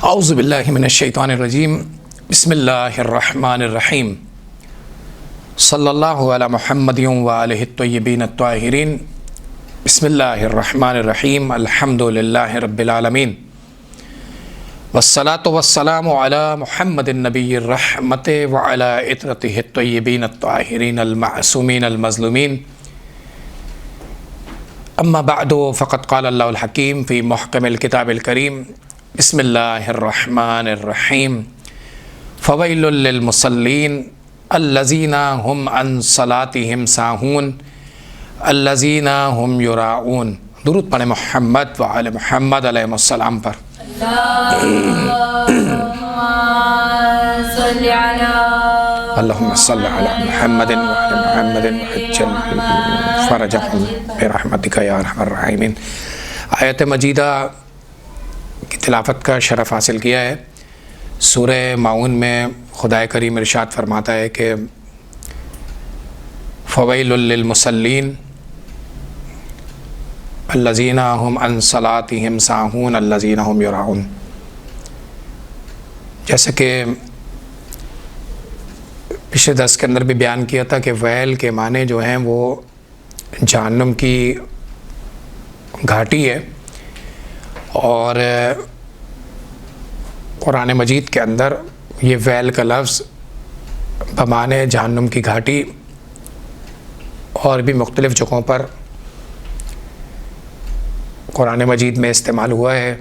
اعوذ باللہ من الشیطان الرجیم بسم اللہ الرحمن الرحیم صلی اللہ علی محمد وآلہ الطیبین الطاہرین بسم اللہ الرحمن الرحیم الحمد للہ رب العالمین والصلاة والسلام علی محمد النبی الرحمت وعلی اطرتہ الطیبین الطاہرین المعصومین المظلومین اما بعد فقد قال اللہ الحکیم فی محکم الکتاب الکریم بسم اللہ الرحمن الرحیم فویل للمصلین الذین هم عن صلاتهم ساہون الذین هم یراؤون۔ درود پڑھیں محمد وعلی محمد علیہ السلام پر۔ اللہم صلی علی محمد وعلی محمد وعجل فرجہم برحمتک یا ارحم الراحمین۔ آیت مجیدہ کی تلاوت کا شرف حاصل کیا ہے۔ سورہ ماؤن میں خدا کریم ارشاد فرماتا ہے کہ فویل للمصلین الذین هم عن صلاتهم ساہون الذین هم یراؤون۔ جیسا کہ پچھلے درس کے اندر بھی بیان کیا تھا کہ ویل کے معنی جو ہیں وہ جہنم کی گھاٹی ہے، اور قرآن مجید کے اندر یہ ویل کا لفظ بمعنی جہنم کی گھاٹی اور بھی مختلف جگہوں پر قرآن مجید میں استعمال ہوا ہے۔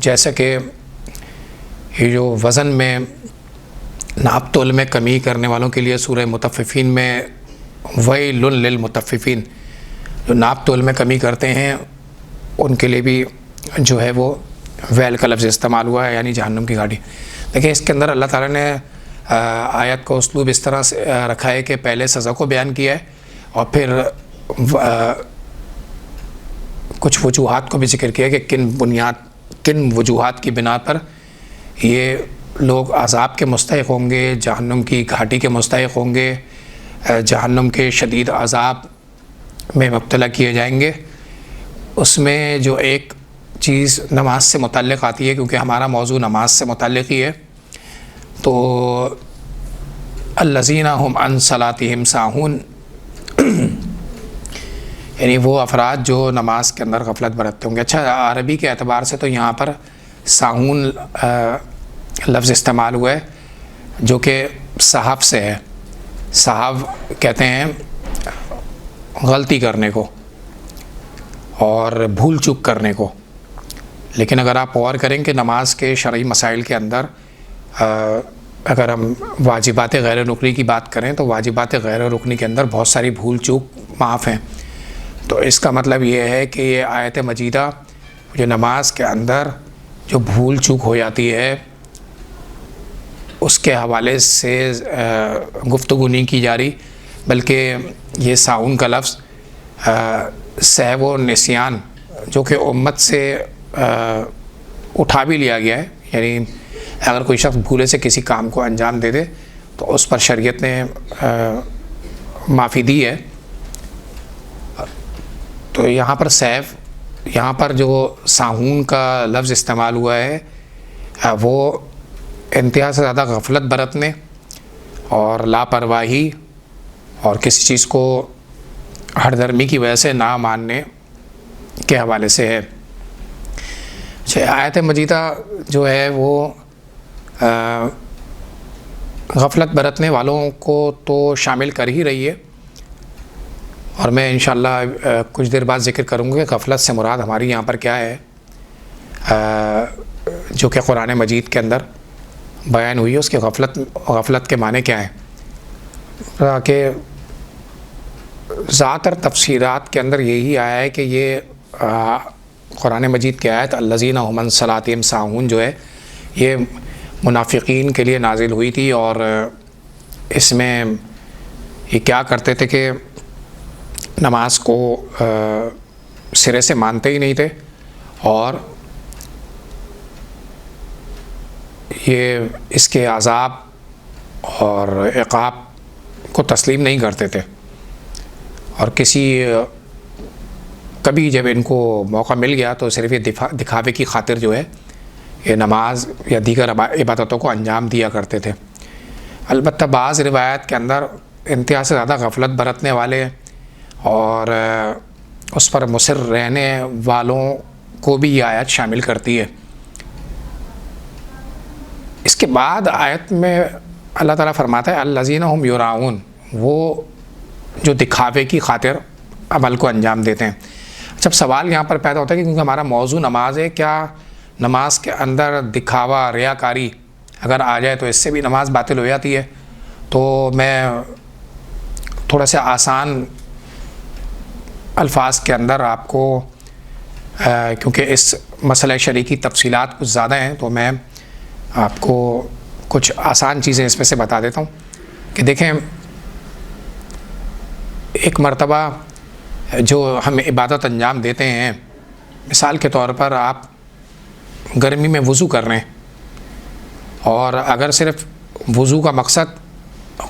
جیسا کہ یہ جو وزن میں ناپ تول میں کمی کرنے والوں کے لیے سورہ مطففین میں ویل للمطففین، جو ناپ تول میں کمی کرتے ہیں ان کے لیے بھی جو ہے وہ ویل کا لفظ استعمال ہوا ہے، یعنی جہنم کی گھاٹی۔ دیکھیں اس کے اندر اللہ تعالیٰ نے آیت کا اسلوب اس طرح سے رکھا ہے کہ پہلے سزا کو بیان کیا ہے اور پھر کچھ وجوہات کو بھی ذکر کیا کہ کن وجوہات کی بنا پر یہ لوگ عذاب کے مستحق ہوں گے، جہنم کی گھاٹی کے مستحق ہوں گے، جہنم کے شدید عذاب میں مبتلا کیے جائیں گے۔ اس میں جو ایک چیز نماز سے متعلق آتی ہے، کیونکہ ہمارا موضوع نماز سے متعلق ہی ہے، تو الذین هم عن صلاتهم ساہون، یعنی وہ افراد جو نماز کے اندر غفلت برتتے ہوں گے۔ اچھا، عربی کے اعتبار سے تو یہاں پر ساہون لفظ استعمال ہوا ہے جو کہ صحف سے ہے۔ صحف کہتے ہیں غلطی کرنے کو اور بھول چوک کرنے کو، لیکن اگر آپ غور کریں کہ نماز کے شرعی مسائل کے اندر اگر ہم واجبات غیر رکنی کی بات کریں تو واجبات غیر رکنی کے اندر بہت ساری بھول چوک معاف ہیں۔ تو اس کا مطلب یہ ہے کہ یہ آیت مجیدہ جو نماز کے اندر جو بھول چوک ہو جاتی ہے اس کے حوالے سے گفتگو نہیں کی جا رہی، بلکہ یہ ساہون کا لفظ سہو و نسیان جو کہ امت سے اٹھا بھی لیا گیا ہے، یعنی اگر کوئی شخص بھولے سے کسی کام کو انجام دے دے تو اس پر شریعت نے معافی دی ہے۔ تو یہاں پر یہاں پر جو ساہون کا لفظ استعمال ہوا ہے وہ انتہا سے زیادہ غفلت برتنے اور لاپرواہی اور کسی چیز کو ہر درمی کی وجہ سے نہ ماننے کے حوالے سے ہے۔ آیت مجیدہ جو ہے وہ غفلت برتنے والوں کو تو شامل کر ہی رہی ہے، اور میں انشاءاللہ کچھ دیر بعد ذکر کروں گا کہ غفلت سے مراد ہماری یہاں پر کیا ہے، جو کہ قرآن مجید کے اندر بیان ہوئی ہے، اس کے غفلت کے معنی کیا ہیں۔ کہ زیادہ تر تفسیرات کے اندر یہی آیا ہے کہ یہ قرآن مجید کی آیت الذین هم عن صلاتهم ساہون جو ہے یہ منافقین کے لیے نازل ہوئی تھی، اور اس میں یہ کیا کرتے تھے کہ نماز کو سرے سے مانتے ہی نہیں تھے، اور یہ اس کے عذاب اور عقاب کو تسلیم نہیں کرتے تھے، اور کبھی جب ان کو موقع مل گیا تو صرف یہ دکھاوے کی خاطر جو ہے یہ نماز یا دیگر عبادتوں کو انجام دیا کرتے تھے۔ البتہ بعض روایت کے اندر انتہا سے زیادہ غفلت برتنے والے اور اس پر مصر رہنے والوں کو بھی یہ آیت شامل کرتی ہے۔ اس کے بعد آیت میں اللہ تعالیٰ فرماتا ہے الذین هم یراؤن، وہ جو دکھاوے کی خاطر عمل کو انجام دیتے ہیں۔ جب سوال یہاں پر پیدا ہوتا ہے کہ کیونکہ ہمارا موضوع نماز ہے، کیا نماز کے اندر دکھاوا، ریاکاری اگر آ جائے تو اس سے بھی نماز باطل ہو جاتی ہے؟ تو میں تھوڑا سا آسان الفاظ کے اندر آپ کو کیونکہ اس مسئلہ شرعی کی تفصیلات کچھ زیادہ ہیں تو میں آپ کو کچھ آسان چیزیں اس میں سے بتا دیتا ہوں کہ دیکھیں، ایک مرتبہ جو ہم عبادت انجام دیتے ہیں، مثال کے طور پر آپ گرمی میں وضو کر رہے ہیں، اور اگر صرف وضو کا مقصد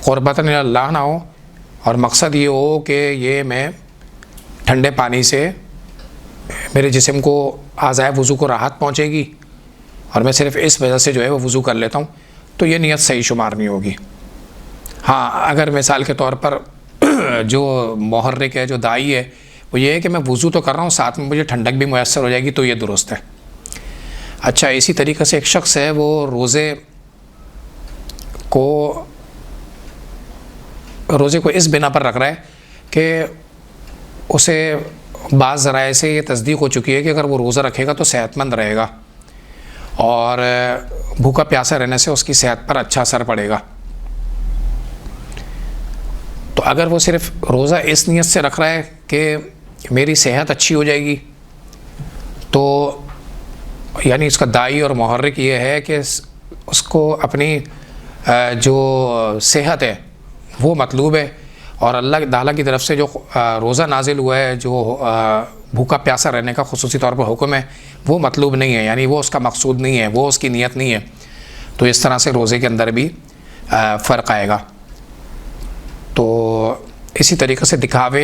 قربتاً اللہ نہ ہو اور مقصد یہ ہو کہ یہ میں ٹھنڈے پانی سے میرے جسم کو اعضائے وضو کو راحت پہنچے گی اور میں صرف اس وجہ سے جو ہے وہ وضو کر لیتا ہوں، تو یہ نیت صحیح شمار نہیں ہوگی۔ ہاں، اگر مثال کے طور پر جو محرک ہے، جو داعی ہے، وہ یہ ہے کہ میں وضو تو کر رہا ہوں، ساتھ میں مجھے ٹھنڈک بھی میسر ہو جائے گی، تو یہ درست ہے۔ اچھا، اسی طریقے سے ایک شخص ہے، وہ روزے کو اس بنا پر رکھ رہا ہے کہ اسے بعض ذرائع سے یہ تصدیق ہو چکی ہے کہ اگر وہ روزہ رکھے گا تو صحت مند رہے گا اور بھوکا پیاسا رہنے سے اس کی صحت پر اچھا اثر پڑے گا۔ تو اگر وہ صرف روزہ اس نیت سے رکھ رہا ہے کہ میری صحت اچھی ہو جائے گی، تو یعنی اس کا داعی اور محرک یہ ہے کہ اس کو اپنی جو صحت ہے وہ مطلوب ہے، اور اللہ تعالیٰ کی طرف سے جو روزہ نازل ہوا ہے، جو بھوکا پیاسا رہنے کا خصوصی طور پر حکم ہے، وہ مطلوب نہیں ہے، یعنی وہ اس کا مقصود نہیں ہے، وہ اس کی نیت نہیں ہے، تو اس طرح سے روزے کے اندر بھی فرق آئے گا۔ تو اسی طریقے سے دکھاوے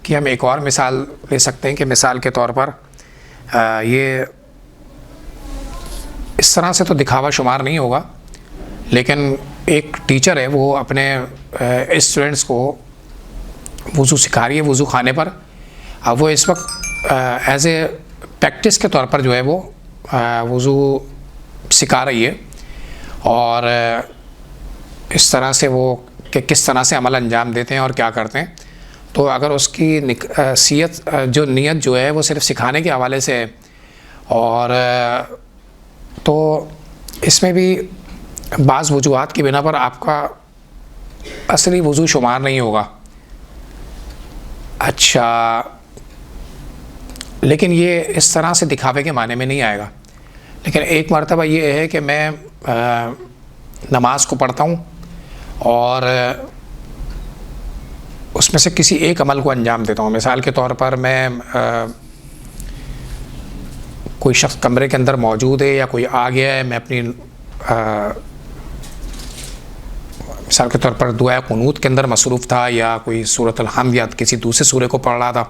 کی ہم ایک اور مثال لے سکتے ہیں کہ مثال کے طور پر یہ اس طرح سے تو دکھاوا شمار نہیں ہوگا، لیکن ایک ٹیچر ہے، وہ اپنے اسٹوڈنٹس کو وضو سکھا رہی ہے وضو خانے پر۔ اب وہ اس وقت ایز اے پریکٹس کے طور پر جو ہے وہ وضو سکھا رہی ہے، اور اس طرح سے وہ کہ کس طرح سے عمل انجام دیتے ہیں اور کیا کرتے ہیں۔ تو اگر اس کی نیت جو ہے وہ صرف سکھانے کے حوالے سے ہے، اور تو اس میں بھی بعض وجوہات کی بنا پر آپ کا اصلی وضو شمار نہیں ہوگا۔ اچھا، لیکن یہ اس طرح سے دکھاوے کے معنی میں نہیں آئے گا، لیکن ایک مرتبہ یہ ہے کہ میں نماز کو پڑھتا ہوں اور اس میں سے کسی ایک عمل کو انجام دیتا ہوں۔ مثال کے طور پر میں کوئی شخص کمرے کے اندر موجود ہے یا کوئی آ گیا ہے، میں اپنی مثال کے طور پر دعائے قنوت کے اندر مصروف تھا، یا کوئی سورۃ الحمد یا کسی دوسرے سورے کو پڑھ رہا تھا،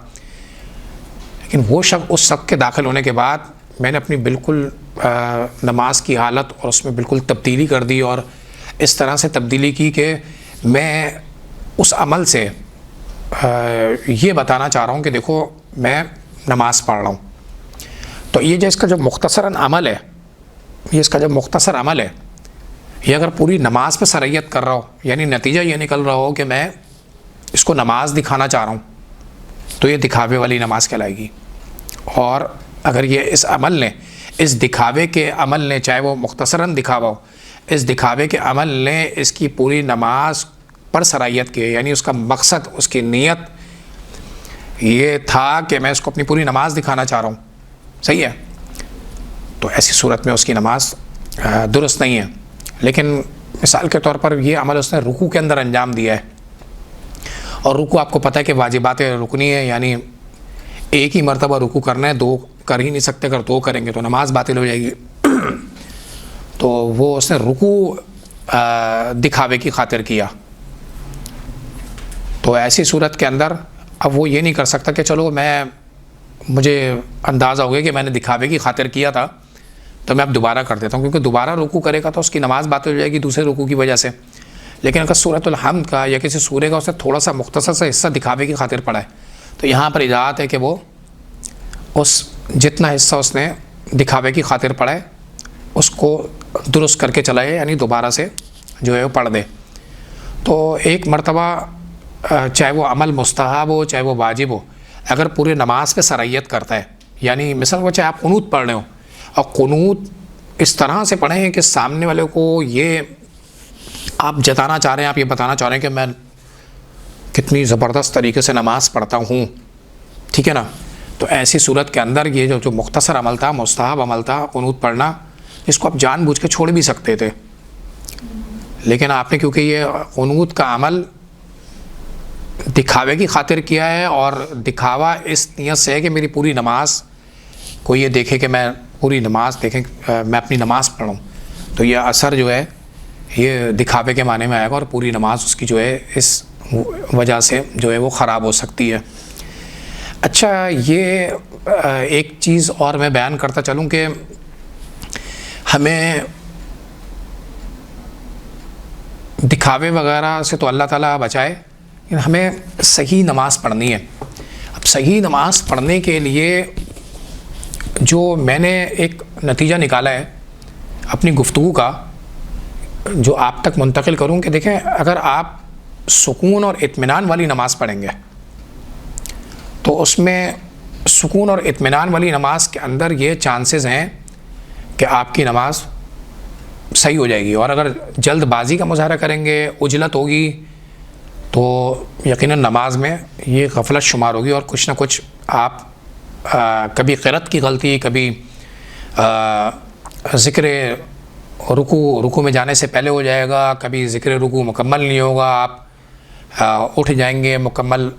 لیکن وہ شخص اس صف کے داخل ہونے کے بعد میں نے اپنی بالکل نماز کی حالت اور اس میں بالکل تبدیلی کر دی، اور اس طرح سے تبدیلی کی کہ میں اس عمل سے یہ بتانا چاہ رہا ہوں کہ دیکھو میں نماز پڑھ رہا ہوں۔ تو یہ جو اس کا جو مختصراً عمل ہے، یہ اگر پوری نماز پہ سرعیت کر رہا ہو، یعنی نتیجہ یہ نکل رہا ہو کہ میں اس کو نماز دکھانا چاہ رہا ہوں، تو یہ دکھاوے والی نماز کہلائے گی۔ اور اگر یہ اس دکھاوے کے عمل نے، چاہے وہ مختصراً دکھاوا ہو، اس دکھاوے کے عمل نے اس کی پوری نماز پر سرعیت کی، یعنی اس کا مقصد، اس کی نیت یہ تھا کہ میں اس کو اپنی پوری نماز دکھانا چاہ رہا ہوں، صحیح ہے، تو ایسی صورت میں اس کی نماز درست نہیں ہے۔ لیکن مثال کے طور پر یہ عمل اس نے رکوع کے اندر انجام دیا ہے، اور رکوع آپ کو پتہ ہے کہ واجبات رکنی ہے، یعنی ایک ہی مرتبہ رکوع کرنا ہے، دو کر ہی نہیں سکتے، اگر دو کریں گے تو نماز باطل ہو جائے گی۔ تو وہ اس نے رکوع دکھاوے کی خاطر کیا، تو ایسی صورت کے اندر اب وہ یہ نہیں کر سکتا کہ چلو مجھے اندازہ ہو گیا کہ میں نے دکھاوے کی خاطر کیا تھا، تو میں اب دوبارہ کر دیتا ہوں، کیونکہ دوبارہ رکوع کرے گا تو اس کی نماز باطل ہو جائے گی دوسرے رکوع کی وجہ سے. لیکن اگر سورۃ الحمد کا یا کسی سورے کا اسے تھوڑا سا مختصر سا حصہ دکھاوے کی خاطر پڑھا ہے تو یہاں پر اجازت ہے کہ وہ اس جتنا حصہ اس نے دکھاوے کی خاطر پڑھا ہے اس کو درست کر کے چلائے، یعنی دوبارہ سے جو ہے وہ پڑھ دے. تو ایک مرتبہ چاہے وہ عمل مستحب ہو چاہے وہ واجب ہو، اگر پورے نماز پہ سرعیت کرتا ہے، یعنی مثلا وہ چاہے آپ قنوت پڑھ رہے ہو اور قنوت اس طرح سے پڑھیں کہ سامنے والے کو یہ آپ جتانا چاہ رہے ہیں، آپ یہ بتانا چاہ رہے ہیں کہ میں کتنی زبردست طریقے سے نماز پڑھتا ہوں، ٹھیک ہے نا. تو ایسی صورت کے اندر یہ جو مختصر عمل تھا، مستحب عمل تھا قنوت پڑھنا، اس کو آپ جان بوجھ کے چھوڑ بھی سکتے تھے، لیکن آپ نے کیونکہ یہ قنوت کا عمل دکھاوے کی خاطر کیا ہے، اور دکھاوا اس نیت سے ہے کہ میری پوری نماز کو یہ دیکھے کہ میں پوری نماز دیکھیں، میں اپنی نماز پڑھوں، تو یہ اثر جو ہے یہ دکھاوے کے معنی میں آئے گا اور پوری نماز اس کی جو ہے اس وجہ سے جو ہے وہ خراب ہو سکتی ہے. اچھا، یہ ایک چیز اور میں بیان کرتا چلوں کہ ہمیں دکھاوے وغیرہ سے تو اللہ تعالیٰ بچائے، لیکن ہمیں صحیح نماز پڑھنی ہے. اب صحیح نماز پڑھنے کے لیے جو میں نے ایک نتیجہ نکالا ہے اپنی گفتگو کا، جو آپ تک منتقل کروں کہ دیکھیں، اگر آپ سکون اور اطمینان والی نماز پڑھیں گے تو اس میں سکون اور اطمینان والی نماز کے اندر یہ چانسز ہیں کہ آپ کی نماز صحیح ہو جائے گی. اور اگر جلد بازی کا مظاہرہ کریں گے، عجلت ہوگی، تو یقیناً نماز میں یہ غفلت شمار ہوگی اور کچھ نہ کچھ آپ کبھی قرأت کی غلطی، کبھی ذکر رکوع میں جانے سے پہلے ہو جائے گا، کبھی ذکر رکوع مکمل نہیں ہوگا، آپ اٹھ جائیں گے، مکمل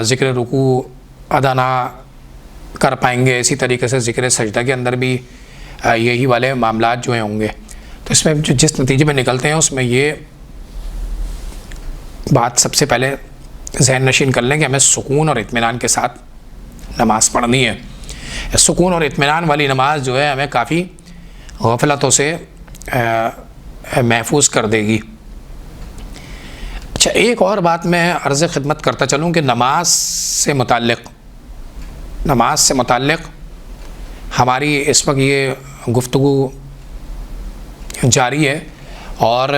ذکر رکوع ادا نہ کر پائیں گے. اسی طریقے سے ذکر سجدہ کے اندر بھی یہی والے معاملات جو ہیں ہوں گے. تو اس میں جو جس نتیجے میں نکلتے ہیں اس میں یہ بات سب سے پہلے ذہن نشین کر لیں کہ ہمیں سکون اور اطمینان کے ساتھ نماز پڑھنی ہے. سکون اور اطمینان والی نماز جو ہے ہمیں کافی غفلتوں سے محفوظ کر دے گی. اچھا، ایک اور بات میں عرض خدمت کرتا چلوں کہ نماز سے متعلق ہماری اس وقت یہ گفتگو جاری ہے، اور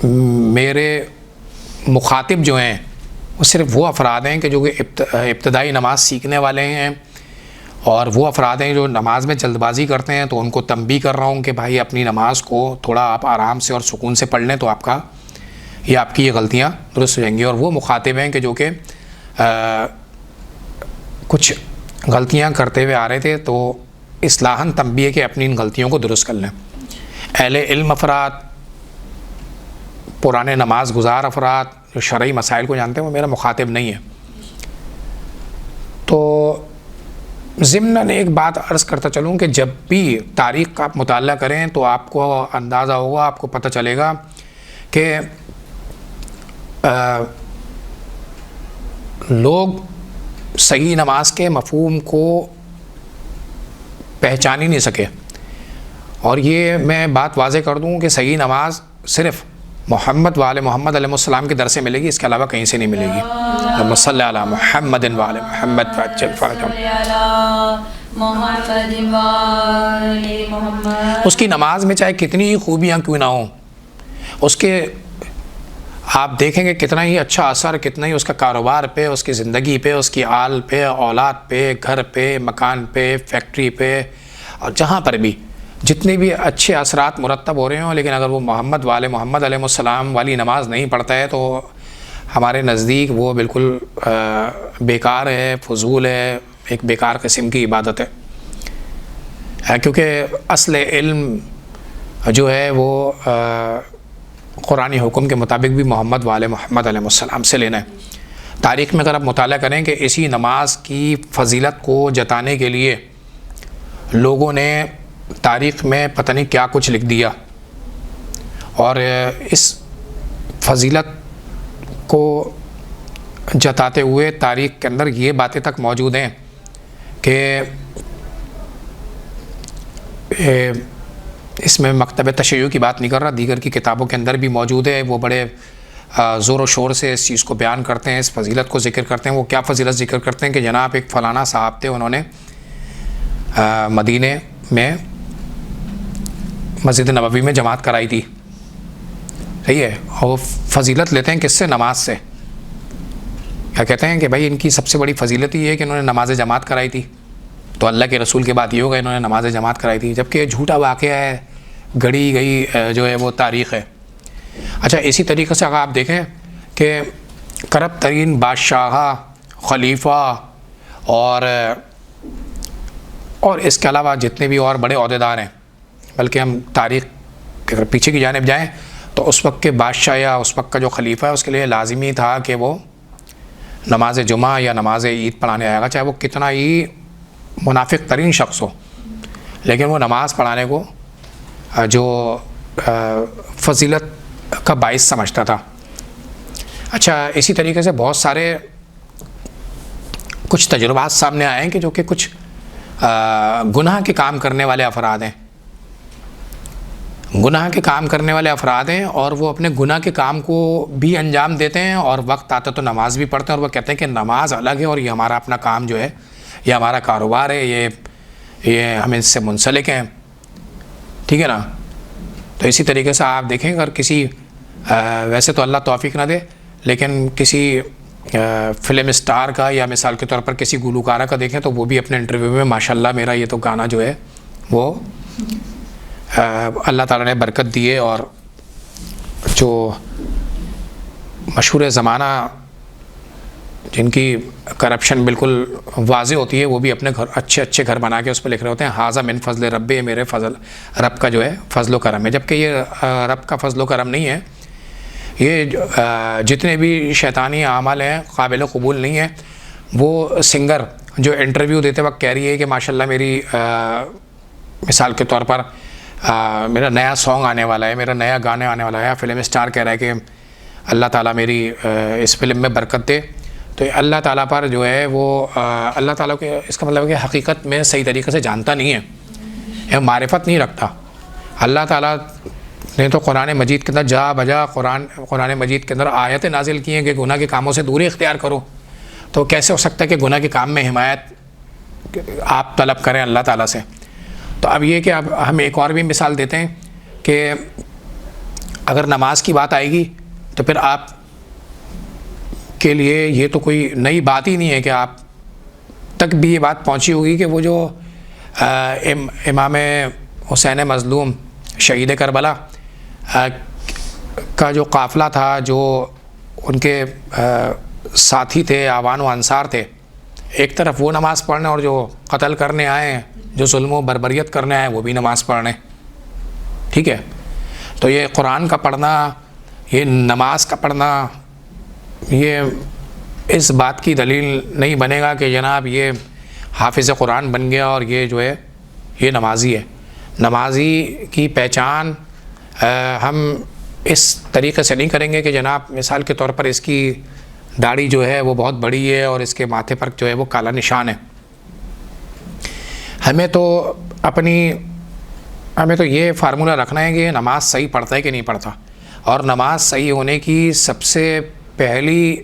میرے مخاطب جو ہیں وہ صرف وہ افراد ہیں کہ جو کہ ابتدائی نماز سیکھنے والے ہیں، اور وہ افراد ہیں جو نماز میں جلد بازی کرتے ہیں. تو ان کو تنبیہ کر رہا ہوں کہ بھائی اپنی نماز کو تھوڑا آپ آرام سے اور سکون سے پڑھ لیں تو آپ کی یہ غلطیاں درست ہو جائیں گی. اور وہ مخاطب ہیں کہ جو کہ کچھ غلطیاں کرتے ہوئے آ رہے تھے، تو اصلاحاً تنبیہ کہ اپنی ان غلطیوں کو درست کر لیں. اہل علم افراد، پرانے نماز گزار افراد جو شرعی مسائل کو جانتے ہیں، وہ میرا مخاطب نہیں ہے. تو ضمناً ایک بات عرض کرتا چلوں کہ جب بھی تاریخ کا آپ مطالعہ کریں تو آپ کو اندازہ ہوگا، آپ کو پتہ چلے گا کہ لوگ صحیح نماز کے مفہوم کو پہچان ہی نہیں سکے. اور یہ میں بات واضح کر دوں کہ صحیح نماز صرف محمد وآل محمد علیہ السلام کے در سے ملے گی، اس کے علاوہ کہیں سے نہیں ملے گی. اللہم صلی علی محمد وآل محمد فعجل فرجہم. اس کی نماز میں چاہے کتنی ہی خوبیاں کیوں نہ ہوں، اس کے آپ دیکھیں گے کتنا ہی اچھا اثر، کتنا ہی اس کا کاروبار پہ، اس کی زندگی پہ، اس کی آل پہ، اولاد پہ، گھر پہ، مکان پہ، فیکٹری پہ، اور جہاں پر بھی جتنے بھی اچھے اثرات مرتب ہو رہے ہوں، لیکن اگر وہ محمد والے محمد علیہ السلام والی نماز نہیں پڑھتا ہے تو ہمارے نزدیک وہ بالکل بیکار ہے، فضول ہے، ایک بیکار قسم کی عبادت ہے. کیونکہ اصل علم جو ہے وہ قرآنی حکم کے مطابق بھی محمد والے محمد علیہ السلام سے لینا ہے. تاریخ میں اگر آپ مطالعہ کریں کہ اسی نماز کی فضیلت کو جتانے کے لیے لوگوں نے تاریخ میں پتہ نہیں کیا کچھ لکھ دیا، اور اس فضیلت کو جتاتے ہوئے تاریخ کے اندر یہ باتیں تک موجود ہیں کہ اس میں مکتب تشیع کی بات نہیں کر رہا، دیگر کی کتابوں کے اندر بھی موجود ہے، وہ بڑے زور و شور سے اس چیز کو بیان کرتے ہیں، اس فضیلت کو ذکر کرتے ہیں۔ وہ کیا فضیلت ذکر کرتے ہیں کہ جناب ایک فلانا صاحب تھے، انہوں نے مدینے میں مسجد نبوی میں جماعت کرائی تھی، صحیح ہے، اور وہ فضیلت لیتے ہیں کس سے؟ نماز سے۔ کیا کہتے ہیں کہ بھائی ان کی سب سے بڑی فضیلت یہ ہے کہ انہوں نے نماز جماعت کرائی تھی، تو اللہ کے رسول کے بعد یہ ہوگا انہوں نے نماز جماعت کرائی تھی، جبکہ یہ جھوٹا واقعہ ہے، گڑی گئی جو ہے وہ تاریخ ہے۔ اچھا، اسی طریقے سے اگر آپ دیکھیں کہ کرب ترین بادشاہ، خلیفہ اور اس کے علاوہ جتنے بھی اور بڑے عہدیدار ہیں، بلکہ ہم تاریخ اگر پیچھے کی جانب جائیں تو اس وقت کے بادشاہ یا اس وقت کا جو خلیفہ ہے اس کے لیے لازمی تھا کہ وہ نماز جمعہ یا نماز عید پڑھانے آئے گا، چاہے وہ کتنا ہی منافق ترین شخص ہو، لیکن وہ نماز پڑھانے کو جو فضیلت کا باعث سمجھتا تھا۔ اچھا، اسی طریقے سے بہت سارے کچھ تجربات سامنے آئے ہیں کہ جو کہ کچھ گناہ کے کام کرنے والے افراد ہیں، گناہ کے کام کرنے والے افراد ہیں، اور وہ اپنے گناہ کے کام کو بھی انجام دیتے ہیں، اور وقت آتا تو نماز بھی پڑھتے ہیں، اور وہ کہتے ہیں کہ نماز الگ ہے اور یہ ہمارا اپنا کام جو ہے، یہ ہمارا کاروبار ہے، یہ ہم اس سے منسلک ہیں، ٹھیک ہے نا۔ تو اسی طریقے سے آپ دیکھیں اگر کسی ویسے تو اللہ توفیق نہ دے، لیکن کسی فلم اسٹار کا یا مثال کے طور پر کسی گلوکارہ کا دیکھیں تو وہ بھی اپنے انٹرویو میں ماشاءاللہ میرا یہ تو گانا جو ہے وہ اللہ تعالیٰ نے برکت دی ہے، اور جو مشہور زمانہ جن کی کرپشن بالکل واضح ہوتی ہے وہ بھی اپنے گھر اچھے گھر بنا کے اس پہ لکھ رہے ہوتے ہیں ھذا من فضل رب، یہ میرے فضل رب کا جو ہے فضل و کرم ہے، جبکہ یہ رب کا فضل و کرم نہیں ہے، یہ جتنے بھی شیطانی اعمال ہیں قابل قبول نہیں ہیں۔ وہ سنگر جو انٹرویو دیتے وقت کہہ رہی ہے کہ ماشاءاللہ میری مثال کے طور پر میرا نیا سانگ آنے والا ہے، میرا نیا گانا آنے والا ہے، فلم اسٹار کہہ رہا ہے کہ اللہ تعالیٰ میری اس فلم میں برکت دے، تو اللہ تعالیٰ پر جو ہے وہ اللہ تعالیٰ کے اس کا مطلب ہے کہ حقیقت میں صحیح طریقے سے جانتا نہیں ہے، یہ معرفت نہیں رکھتا۔ اللہ تعالیٰ نے تو قرآن مجید کے اندر جا بجا قرآن مجید کے اندر آیتیں نازل کی ہیں کہ گناہ کے کاموں سے دوری اختیار کرو، تو کیسے ہو سکتا ہے کہ گناہ کے کام میں حمایت آپ طلب کریں اللہ تعالیٰ سے؟ تو اب یہ کہ اب ہم ایک اور بھی مثال دیتے ہیں کہ اگر نماز کی بات آئے گی تو پھر آپ کے لیے یہ تو کوئی نئی بات ہی نہیں ہے کہ آپ تک بھی یہ بات پہنچی ہوگی کہ وہ جو امام حسین مظلوم شہید کربلا کا جو قافلہ تھا، جو ان کے ساتھی تھے، اعوان و انصار تھے، ایک طرف وہ نماز پڑھنے اور جو قتل کرنے آئے ہیں، جو ظلم و بربریت کرنے آئے وہ بھی نماز پڑھنے، ٹھیک ہے۔ تو یہ قرآن کا پڑھنا، یہ نماز کا پڑھنا، یہ اس بات کی دلیل نہیں بنے گا کہ جناب یہ حافظ قرآن بن گیا اور یہ جو ہے یہ نمازی ہے۔ نمازی کی پہچان ہم اس طریقے سے نہیں کریں گے کہ جناب مثال کے طور پر اس کی داڑھی جو ہے وہ بہت بڑی ہے اور اس کے ماتھے پر جو ہے وہ کالا نشان ہے۔ ہمیں تو یہ فارمولہ رکھنا ہے کہ نماز صحیح پڑھتا ہے کہ نہیں پڑھتا، اور نماز صحیح ہونے کی سب سے پہلی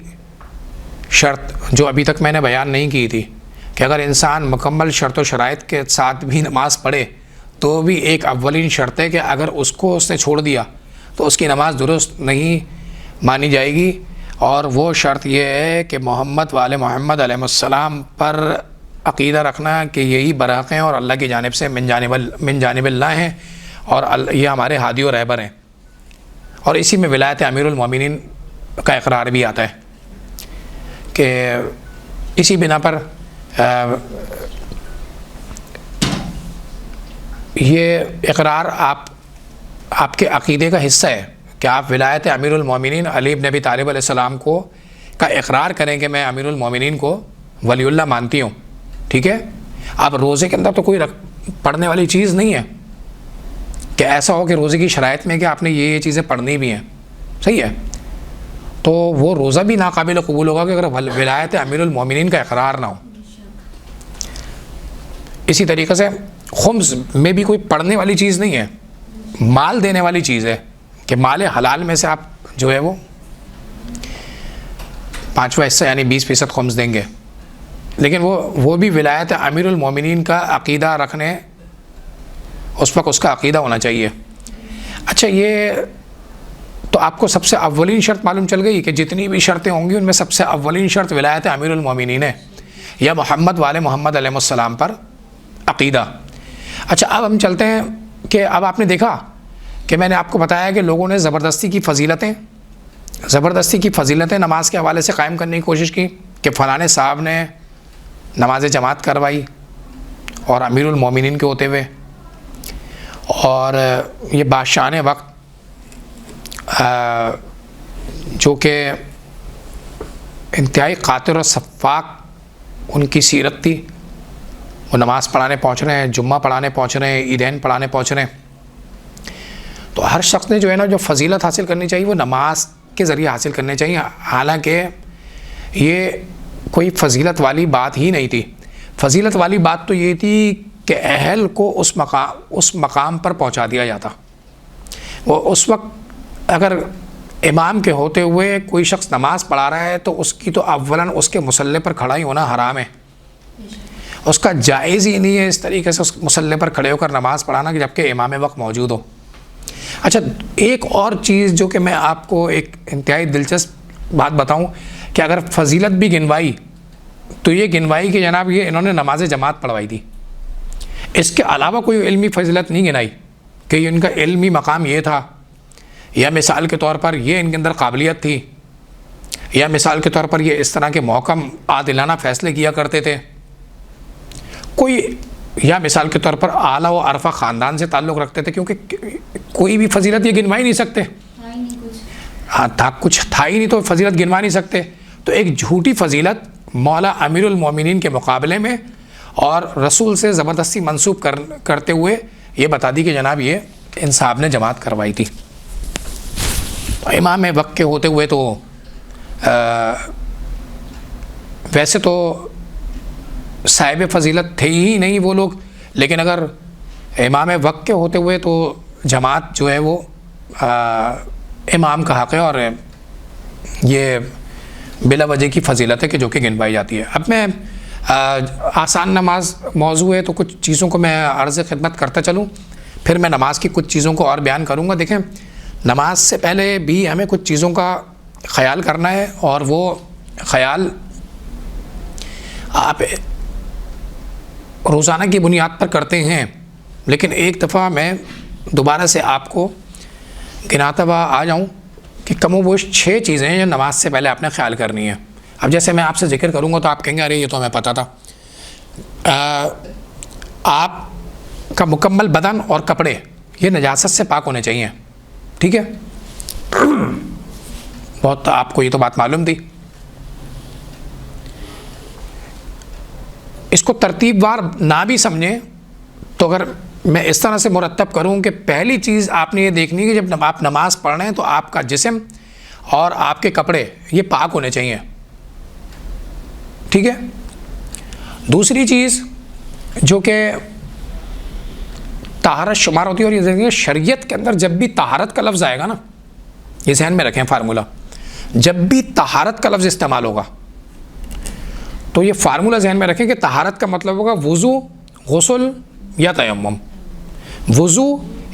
شرط جو ابھی تک میں نے بیان نہیں کی تھی کہ اگر انسان مکمل شرط و شرائط کے ساتھ بھی نماز پڑھے تو بھی ایک اولین شرط ہے کہ اگر اس کو اس نے چھوڑ دیا تو اس کی نماز درست نہیں مانی جائے گی، اور وہ شرط یہ ہے کہ محمد والے محمد علیہ السلام پر عقیدہ رکھنا کہ یہی برحق ہیں اور اللہ کی جانب سے من جانب اللہ ہیں، اور یہ ہمارے ہادی و رہبر ہیں، اور اسی میں ولایت امیر المومنین کا اقرار بھی آتا ہے کہ اسی بنا پر یہ اقرار آپ کے عقیدے کا حصہ ہے کہ آپ ولایت امیر المومنین علی بن ابی طالب علیہ السلام کو کا اقرار کریں کہ میں امیر المومنین کو ولی اللہ مانتی ہوں، ٹھیک ہے۔ اب روزے کے اندر تو کوئی پڑھنے والی چیز نہیں ہے کہ ایسا ہو کہ روزے کی شرائط میں کہ آپ نے یہ چیزیں پڑھنی بھی ہیں، صحیح ہے، تو وہ روزہ بھی ناقابل قبول ہوگا کہ اگر ولایت امیر المومنین کا اقرار نہ ہو۔ اسی طریقے سے خمس میں بھی کوئی پڑھنے والی چیز نہیں ہے، مال دینے والی چیز ہے کہ مال حلال میں سے آپ جو ہے وہ 5واں حصہ یعنی 20% خمس دیں گے، لیکن وہ بھی ولایت امیر المومنین کا عقیدہ رکھنے، اس وقت اس کا عقیدہ ہونا چاہیے۔ اچھا، یہ تو آپ کو سب سے اولین شرط معلوم چل گئی کہ جتنی بھی شرطیں ہوں گی ان میں سب سے اولین شرط ولایت امیر المومنین ہے یا محمد والے محمد علیہ السلام پر عقیدہ۔ اچھا، اب ہم چلتے ہیں کہ اب آپ نے دیکھا کہ میں نے آپ کو بتایا کہ لوگوں نے زبردستی کی فضیلتیں نماز کے حوالے سے قائم کرنے کی کوشش کی کہ فلاں صاحب نے نماز جماعت کروائی اور امیر المومنین کے ہوتے ہوئے، اور یہ بادشاہان وقت جو کہ انتہائی قاطر اور شفاق ان کی سیرت تھی، وہ نماز پڑھانے پہنچ رہے ہیں، جمعہ پڑھانے پہنچ رہے ہیں، عیدین پڑھانے پہنچ رہے ہیں۔ تو ہر شخص نے جو ہے نا جو فضیلت حاصل کرنی چاہیے وہ نماز کے ذریعے حاصل کرنے چاہیے، حالانکہ یہ کوئی فضیلت والی بات ہی نہیں تھی۔ فضیلت والی بات تو یہ تھی کہ اہل کو اس مقام پر پہنچا دیا جاتا۔ وہ اس وقت اگر امام کے ہوتے ہوئے کوئی شخص نماز پڑھا رہا ہے تو اس کی تو اولاً اس کے مصلی پر کھڑا ہی ہونا حرام ہے، اس کا جائز ہی نہیں ہے اس طریقے سے اس مصلی پر کھڑے ہو کر نماز پڑھانا کہ جبکہ امام وقت موجود ہو۔ اچھا، ایک اور چیز جو کہ میں آپ کو ایک انتہائی دلچسپ بات بتاؤں کہ اگر فضیلت بھی گنوائی تو یہ گنوائی کہ جناب یہ انہوں نے نماز جماعت پڑھوائی تھی، اس کے علاوہ کوئی علمی فضیلت نہیں گنائی کہ یہ ان کا علمی مقام یہ تھا، یا مثال کے طور پر یہ ان کے اندر قابلیت تھی، یا مثال کے طور پر یہ اس طرح کے محکم عادلانہ فیصلے کیا کرتے تھے، کوئی یا مثال کے طور پر اعلیٰ و عرفہ خاندان سے تعلق رکھتے تھے، کیونکہ کوئی بھی فضیلت یہ گنوا ہی نہیں سکتے، ہاں تھا کچھ تھا ہی نہیں تو فضیلت گنوا نہیں سکتے۔ تو ایک جھوٹی فضیلت مولا امیر المومنین کے مقابلے میں اور رسول سے زبردستی منسوب کرتے ہوئے یہ بتا دی کہ جناب یہ ان صاحب نے جماعت کروائی تھی۔ تو امام وقت کے ہوتے ہوئے تو ویسے تو صاحب فضیلت تھے ہی نہیں وہ لوگ، لیکن اگر امام وقت کے ہوتے ہوئے تو جماعت جو ہے وہ امام کا حق ہے، اور یہ بلا وجہ کی فضیلت ہے کہ جو کہ گنوائی جاتی ہے۔ اب میں آسان نماز موضوع ہے تو کچھ چیزوں کو میں عرض خدمت کرتا چلوں، پھر میں نماز کی کچھ چیزوں کو اور بیان کروں گا۔ دیکھیں، نماز سے پہلے بھی ہمیں کچھ چیزوں کا خیال کرنا ہے، اور وہ خیال آپ روزانہ کی بنیاد پر کرتے ہیں، لیکن ایک دفعہ میں دوبارہ سے آپ کو گناتا ہوا آ جاؤں کہ کم و بیش 6 چیزیں ہیں جو نماز سے پہلے آپ نے خیال کرنی ہے۔ اب جیسے میں آپ سے ذکر کروں گا تو آپ کہیں گے ارے یہ تو ہمیں پتہ تھا۔ آپ کا مکمل بدن اور کپڑے یہ نجاست سے پاک ہونے چاہیے، ٹھیک ہے؟ بہت آپ کو یہ تو بات معلوم تھی۔ اس کو ترتیب وار نہ بھی سمجھیں تو اگر میں اس طرح سے مرتب کروں کہ پہلی چیز آپ نے یہ دیکھنی ہے کہ جب آپ نماز پڑھ رہے ہیں تو آپ کا جسم اور آپ کے کپڑے یہ پاک ہونے چاہیے، ٹھیک ہے؟ دوسری چیز جو کہ طہارت شمار ہوتی ہے، اور یہ دیکھیں شریعت کے اندر جب بھی طہارت کا لفظ آئے گا نا، یہ ذہن میں رکھیں فارمولہ، جب بھی طہارت کا لفظ استعمال ہوگا تو یہ فارمولہ ذہن میں رکھیں کہ طہارت کا مطلب ہوگا وضو، غسل یا تیمم، وضو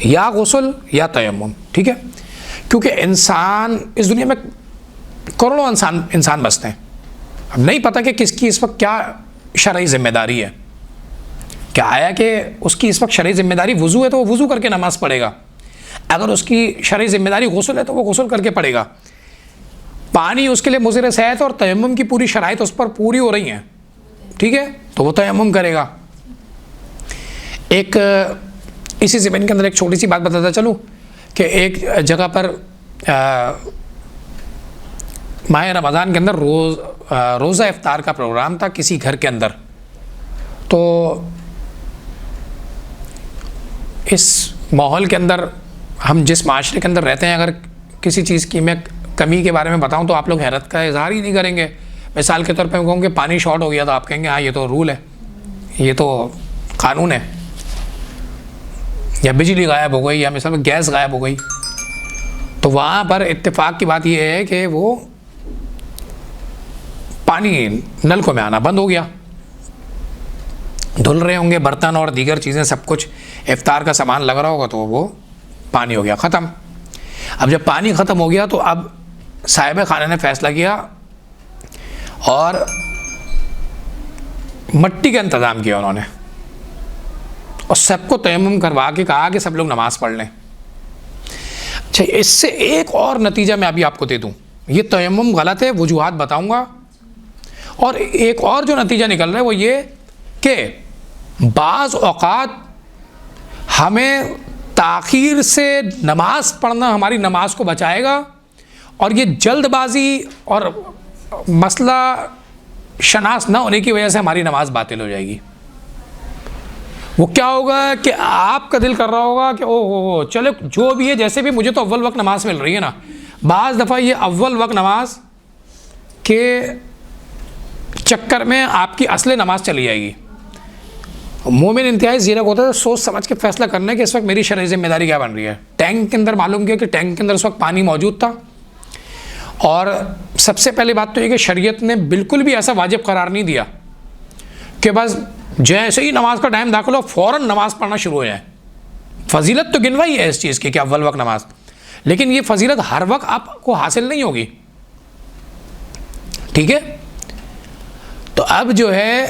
یا غسل یا تیمم، ٹھیک ہے؟ کیونکہ انسان اس دنیا میں کروڑوں انسان بستے ہیں، اب نہیں پتہ کہ کس کی اس وقت کیا شرعی ذمہ داری ہے، کیا آیا کہ اس کی اس وقت شرعی ذمہ داری وضو ہے تو وہ وضو کر کے نماز پڑھے گا، اگر اس کی شرعی ذمہ داری غسل ہے تو وہ غسل کر کے پڑھے گا، پانی اس کے لیے مضر صحت اور تیمم کی پوری شرائط اس پر پوری ہو رہی ہیں، ٹھیک ہے؟ تو وہ تیمم کرے گا۔ ایک اسی زمین کے اندر ایک چھوٹی سی بات بتاتا چلوں کہ ایک جگہ پر ماہ رمضان کے اندر روزہ افطار کا پروگرام تھا کسی گھر کے اندر، تو اس ماحول کے اندر ہم جس معاشرے کے اندر رہتے ہیں، اگر کسی چیز کی میں کمی کے بارے میں بتاؤں تو آپ لوگ حیرت کا اظہار ہی نہیں کریں گے۔ مثال کے طور پہ میں کہوں کہ پانی شارٹ ہو گیا تو آپ کہیں گے ہاں یہ تو رول ہے، یہ تو قانون ہے، یا بجلی غائب ہو گئی یا مثال میں گیس غائب ہو گئی، تو وہاں پر اتفاق کی بات یہ ہے کہ وہ پانی نلکوں میں آنا بند ہو گیا، دھل رہے ہوں گے برتن اور دیگر چیزیں، سب کچھ افطار کا سامان لگ رہا ہوگا، تو وہ پانی ہو گیا ختم۔ اب جب پانی ختم ہو گیا تو اب صاحب خانے نے فیصلہ کیا اور مٹی کا انتظام کیا انہوں نے، اور سب کو تیمم کروا کے کہا کہ سب لوگ نماز پڑھ لیں۔ اچھا، اس سے ایک اور نتیجہ میں ابھی آپ کو دے دوں، یہ تیمم غلط ہے، وجوہات بتاؤں گا، اور ایک اور جو نتیجہ نکل رہا ہے وہ یہ کہ بعض اوقات ہمیں تاخیر سے نماز پڑھنا ہماری نماز کو بچائے گا، اور یہ جلد بازی اور مسئلہ شناس نہ ہونے کی وجہ سے ہماری نماز باطل ہو جائے گی۔ وہ کیا ہوگا کہ آپ کا دل کر رہا ہوگا کہ او چلو جو بھی ہے جیسے بھی، مجھے تو اول وقت نماز مل رہی ہے نا۔ بعض دفعہ یہ اول وقت نماز کے چکر میں آپ کی اصل نماز چلی جائے گی۔ مومن انتہائی زیرک ہوتا ہے سوچ سمجھ کے فیصلہ کرنے کہ اس وقت میری شرعی ذمہ داری کیا بن رہی ہے۔ ٹینک کے اندر معلوم کیا کہ ٹینک کے اندر اس وقت پانی موجود تھا، اور سب سے پہلی بات تو یہ کہ شریعت نے بالکل بھی ایسا واجب قرار نہیں دیا کہ بس جیسے ہی نماز کا ٹائم داخل ہو فوراً نماز پڑھنا شروع ہو جائے۔ فضیلت تو گنوائی ہے اس چیز کی کہ اول وقت نماز، لیکن یہ فضیلت ہر وقت آپ کو حاصل نہیں ہوگی، ٹھیک ہے؟ تو اب جو ہے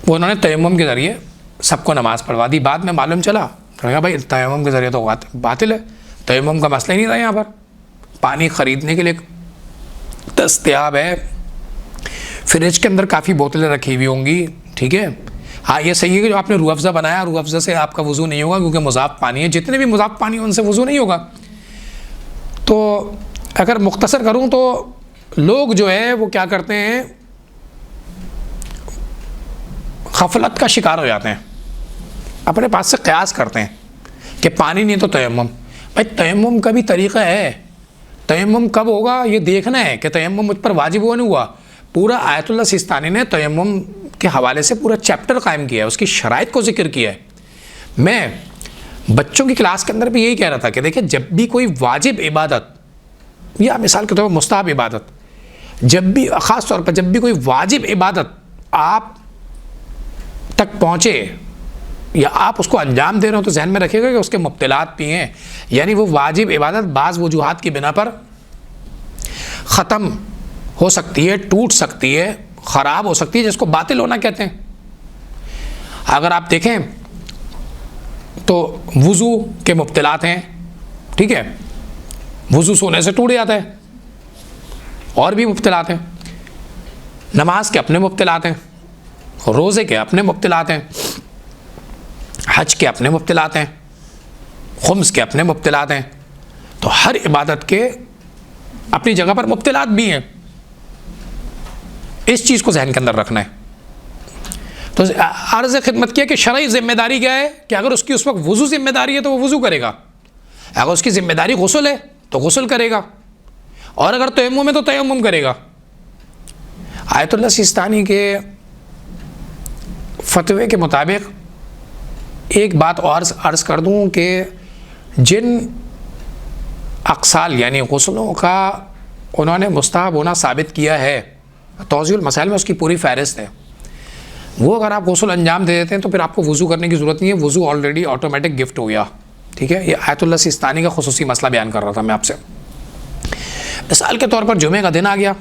وہ انہوں نے تیمم کے ذریعے سب کو نماز پڑھوا دی۔ بعد میں معلوم چلا کہ بھائی تیمم کے ذریعے تو باطل ہے، تیمم کا مسئلہ ہی نہیں تھا، یہاں پر پانی خریدنے کے لیے دستیاب ہے، فریج کے اندر کافی بوتلیں رکھی ہوئی ہوں گی، ٹھیک ہے؟ ہاں یہ صحیح ہے کہ جو آپ نے روح افزا بنایا، روح افزا سے آپ کا وضو نہیں ہوگا کیونکہ مضاف پانی ہے، جتنے بھی مضاف پانی ہیں ان سے وضو نہیں ہوگا۔ تو اگر مختصر کروں تو لوگ جو ہے وہ کیا کرتے ہیں، غفلت کا شکار ہو جاتے ہیں، اپنے پاس سے قیاس کرتے ہیں کہ پانی نہیں تو تیمم۔ بھائی تیمم کا بھی طریقہ ہے، تیمم کب ہوگا یہ دیکھنا ہے کہ تیمم مجھ پر واجب ہوا نہیں ہوا۔ پورا آیت اللہ سیستانی نے تیمم کے حوالے سے پورا چیپٹر قائم کیا ہے، اس کی شرائط کو ذکر کیا ہے۔ میں بچوں کی کلاس کے اندر بھی یہی کہہ رہا تھا کہ دیکھیں جب بھی کوئی واجب عبادت یا مثال کے طور پر مستحب عبادت، جب بھی خاص طور پر جب بھی کوئی واجب عبادت آپ تک پہنچے یا آپ اس کو انجام دے رہے ہو تو ذہن میں رکھیے گا کہ اس کے مبطلات بھی ہیں، یعنی وہ واجب عبادت بعض وجوہات کی بنا پر ختم ہو سکتی ہے، ٹوٹ سکتی ہے، خراب ہو سکتی ہے، جس کو باطل ہونا کہتے ہیں۔ اگر آپ دیکھیں تو وضو کے مبطلات ہیں، ٹھیک ہے؟ وضو سونے سے ٹوٹ جاتا ہے، اور بھی مبطلات ہیں، نماز کے اپنے مبطلات ہیں، روزے کے اپنے مبطلات ہیں، حج کے اپنے مبطلات ہیں، خمس کے اپنے مبطلات ہیں۔ تو ہر عبادت کے اپنی جگہ پر مبطلات بھی ہیں، اس چیز کو ذہن کے اندر رکھنا ہے۔ تو عرض خدمت کیا کہ شرعی ذمہ داری کیا ہے کہ اگر اس کی اس وقت وضو ذمہ داری ہے تو وہ وضو کرے گا، اگر اس کی ذمہ داری غسل ہے تو غسل کرے گا، اور اگر تیمم ہے تو تیمم کرے گا۔ آیت اللہ سیستانی کے فتوے کے مطابق ایک بات اور عرض کر دوں کہ جن اقسال یعنی غسلوں کا انہوں نے مستحب ہونا ثابت کیا ہے، توضیح المسائل میں اس کی پوری فہرست ہے، وہ اگر آپ غسل انجام دے دیتے ہیں تو پھر آپ کو وضو کرنے کی ضرورت نہیں ہے، وضو آلریڈی آٹومیٹک گفٹ ہو گیا، ٹھیک ہے؟ یہ آیت اللہ سیستانی کا خصوصی مسئلہ بیان کر رہا تھا میں آپ سے۔ مثال کے طور پر جمعہ کا دن آ گیا،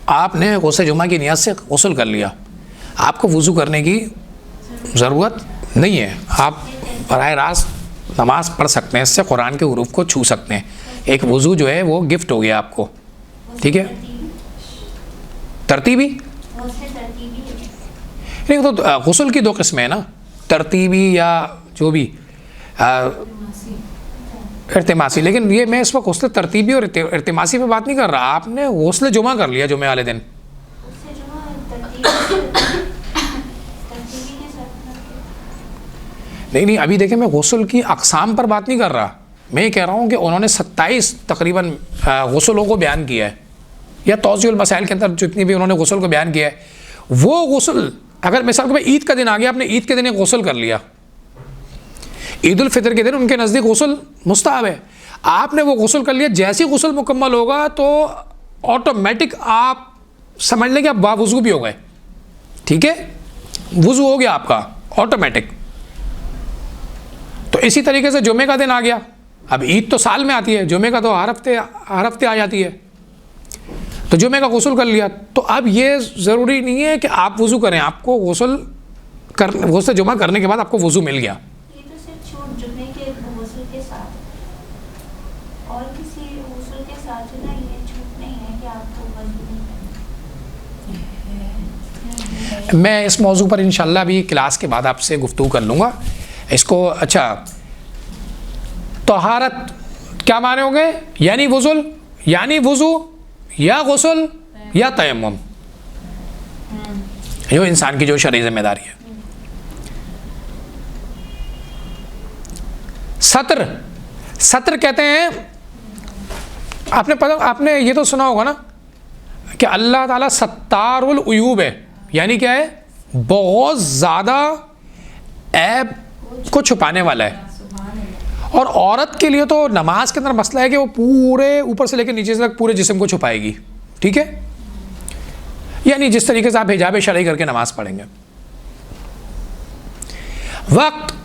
آپ نے غسل جمعہ کی نیت سے غسل کر لیا، آپ کو وضو کرنے کی ضرورت نہیں ہے، آپ براہ راست نماز پڑھ سکتے ہیں، اس سے قرآن کے حروف کو چھو سکتے ہیں، ایک وضو جو ہے وہ گفٹ ہو گیا آپ کو، ٹھیک ہے؟ ترتیبی نہیں تو غسل کی دو قسمیں ہیں نا، ترتیبی یا جو بھی ارتماسی، لیکن یہ میں اس وقت غسل ترتیبی اور ارتماسی پہ بات نہیں کر رہا، آپ نے غسل جمعہ کر لیا جمعہ والے دن، نہیں ابھی دیکھیں میں غسل کی اقسام پر بات نہیں کر رہا، میں یہ کہہ رہا ہوں کہ انہوں نے 27 تقریباً غسلوں کو بیان کیا ہے، یا توضیح المسائل کے اندر جتنی بھی انہوں نے غسل کو بیان کیا ہے، وہ غسل اگر مثال کے عید کا دن آ گیا، آپ نے عید کے دن ایک غسل کر لیا، عید الفطر کے دن ان کے نزدیک غسل مستحب ہے. آپ نے وہ غسل کر لیا, جیسے ہی غسل مکمل ہوگا تو آٹومیٹک آپ سمجھ لیں کہ آپ باوضو بھی ہو گئے. ٹھیک ہے, وضو ہو گیا آپ کا آٹومیٹک. تو اسی طریقے سے جمعے کا دن آ گیا. اب عید تو سال میں آتی ہے, جمعے کا تو ہر ہفتے آ جاتی ہے. تو جمعے کا غسل کر لیا, تو اب یہ ضروری نہیں ہے کہ آپ وضو کریں, آپ کو غسل جمعہ کرنے کے بعد آپ کو وضو مل گیا. یہ تو صرف چھوٹ جمعے کے غسل کے ساتھ, اور کسی غسل کے ساتھ جو نا یہ چھوٹ نہیں ہے کہ آپ کو وضو نہیں کرنا. میں اس موضوع پر انشاءاللہ ابھی کلاس کے بعد آپ سے گفتگو کر لوں گا اس کو. اچھا, طہارت کیا معنی ہوں گے؟ یعنی وضو یا غسل یا تیمم, جو انسان کی جو شرعی ذمہ داری ہے. ستر کہتے ہیں, آپ نے یہ تو سنا ہوگا نا کہ اللہ تعالیٰ ستار العیوب ہے, یعنی کیا ہے؟ بہت زیادہ عیب کو چھپانے والا ہے. اور عورت کے لیے تو نماز کے اندر مسئلہ ہے کہ وہ پورے اوپر سے لے کے نیچے تک پورے جسم کو چھپائے گی. ٹھیک ہے, یعنی جس طریقے سے آپ حجاب شرعی کر کے نماز پڑھیں گے. وقت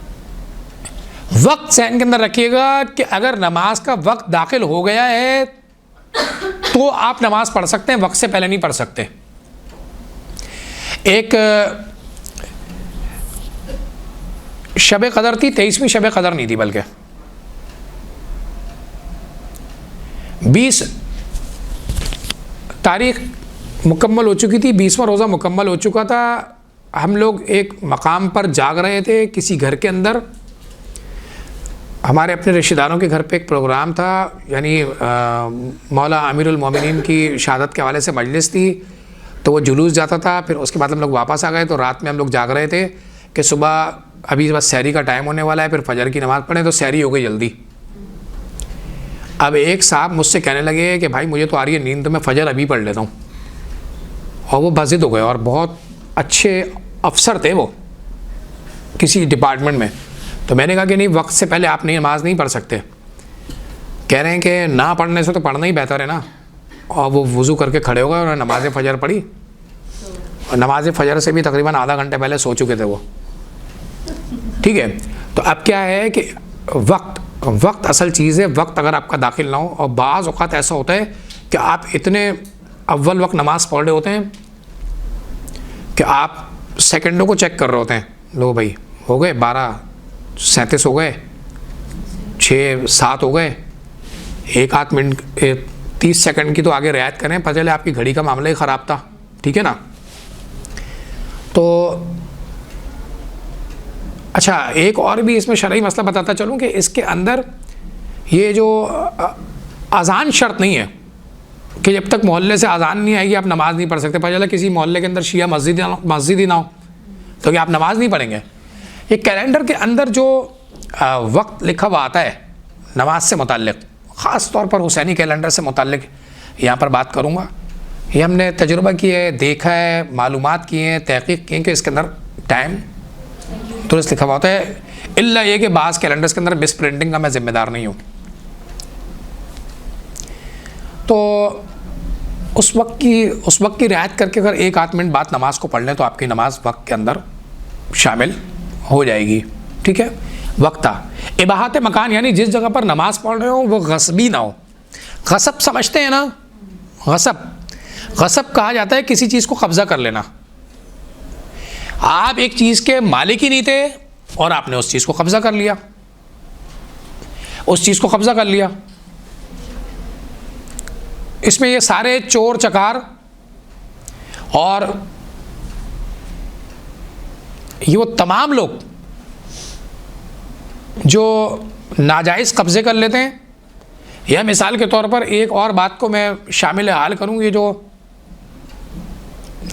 ذہن کے اندر رکھیے گا کہ اگر نماز کا وقت داخل ہو گیا ہے تو آپ نماز پڑھ سکتے ہیں, وقت سے پہلے نہیں پڑھ سکتے. ایک شب قدر تھی, 23ویں شب قدر نہیں تھی بلکہ 20 تاریخ مکمل ہو چکی تھی, 20واں روزہ مکمل ہو چکا تھا. ہم لوگ ایک مقام پر جاگ رہے تھے کسی گھر کے اندر, ہمارے اپنے رشتہ داروں کے گھر پہ ایک پروگرام تھا, یعنی مولا امیر المومنین کی شہادت کے حوالے سے مجلس تھی, تو وہ جلوس جاتا تھا. پھر اس کے بعد ہم لوگ واپس آ گئے, تو رات میں ہم لوگ جاگ رہے تھے کہ صبح ابھی بس سحری کا ٹائم ہونے والا ہے, پھر فجر کی نماز پڑھیں, تو سحری ہو گئی جلدی. اب ایک صاحب مجھ سے کہنے لگے کہ بھائی مجھے تو آ رہی ہے نیند, تو میں فجر ابھی پڑھ لیتا ہوں. اور وہ بضد ہو گئے, اور بہت اچھے افسر تھے وہ کسی ڈپارٹمنٹ میں. تو میں نے کہا کہ نہیں, وقت سے پہلے آپ نماز نہیں پڑھ سکتے. کہہ رہے ہیں کہ نہ پڑھنے سے تو پڑھنا ہی بہتر ہے نا. اور وہ وضو کر کے کھڑے ہو گئے اور نماز فجر پڑھی, اور نماز فجر سے بھی تقریباً آدھا گھنٹے پہلے سو چکے تھے وہ. ٹھیک ہے, تو اب کیا ہے کہ وقت اصل چیز ہے. وقت اگر آپ کا داخل نہ ہو, اور بعض اوقات ایسا ہوتا ہے کہ آپ اتنے اول وقت نماز پڑھ رہے ہوتے ہیں کہ آپ سیکنڈوں کو چیک کر رہے ہوتے ہیں, لو بھائی ہو گئے 12:37 ہو گئے, 6-7 ہو گئے, 1 منٹ 30 سیکنڈ کی تو آگے رعایت کریں, پتہ چلے آپ کی گھڑی کا معاملہ ہی خراب تھا. ٹھیک ہے نا. تو اچھا, ایک اور بھی اس میں شرعی مسئلہ بتاتا چلوں کہ اس کے اندر یہ جو اذان شرط نہیں ہے کہ جب تک محلے سے اذان نہیں آئے گی آپ نماز نہیں پڑھ سکتے. پتہ چلا کسی محلے کے اندر شیعہ مسجد ہی نہ ہو تو کہ آپ نماز نہیں پڑھیں گے. یہ کیلنڈر کے اندر جو وقت لکھا ہوا آتا ہے نماز سے متعلق, خاص طور پر حسینی کیلنڈر سے متعلق یہاں پر بات کروں گا. یہ ہم نے تجربہ کیا ہے, دیکھا ہے, معلومات کی ہیں, تحقیق کی ہیں کہ اس کے اندر ٹائم درست لکھا ہوا ہوتا ہے. الا یہ کہ بعض کیلنڈرز کے اندر مس پرنٹنگ کا میں ذمہ دار نہیں ہوں. تو اس وقت کی رعایت کر کے اگر 1 منٹ بعد نماز کو پڑھ لیں تو آپ کی نماز وقت کے اندر شامل ہو جائے گی. ٹھیک ہے. وقتہ اباحت مکان, یعنی جس جگہ پر نماز پڑھ رہے ہو وہ غصبی نہ ہو. غصب سمجھتے ہیں نا, غصب کہا جاتا ہے کسی چیز کو قبضہ کر لینا. آپ ایک چیز کے مالک ہی نہیں تھے اور آپ نے اس چیز کو قبضہ کر لیا, اس میں یہ سارے چور چکار اور یہ وہ تمام لوگ جو ناجائز قبضے کر لیتے ہیں. یا مثال کے طور پر ایک اور بات کو میں شامل حال کروں, یہ جو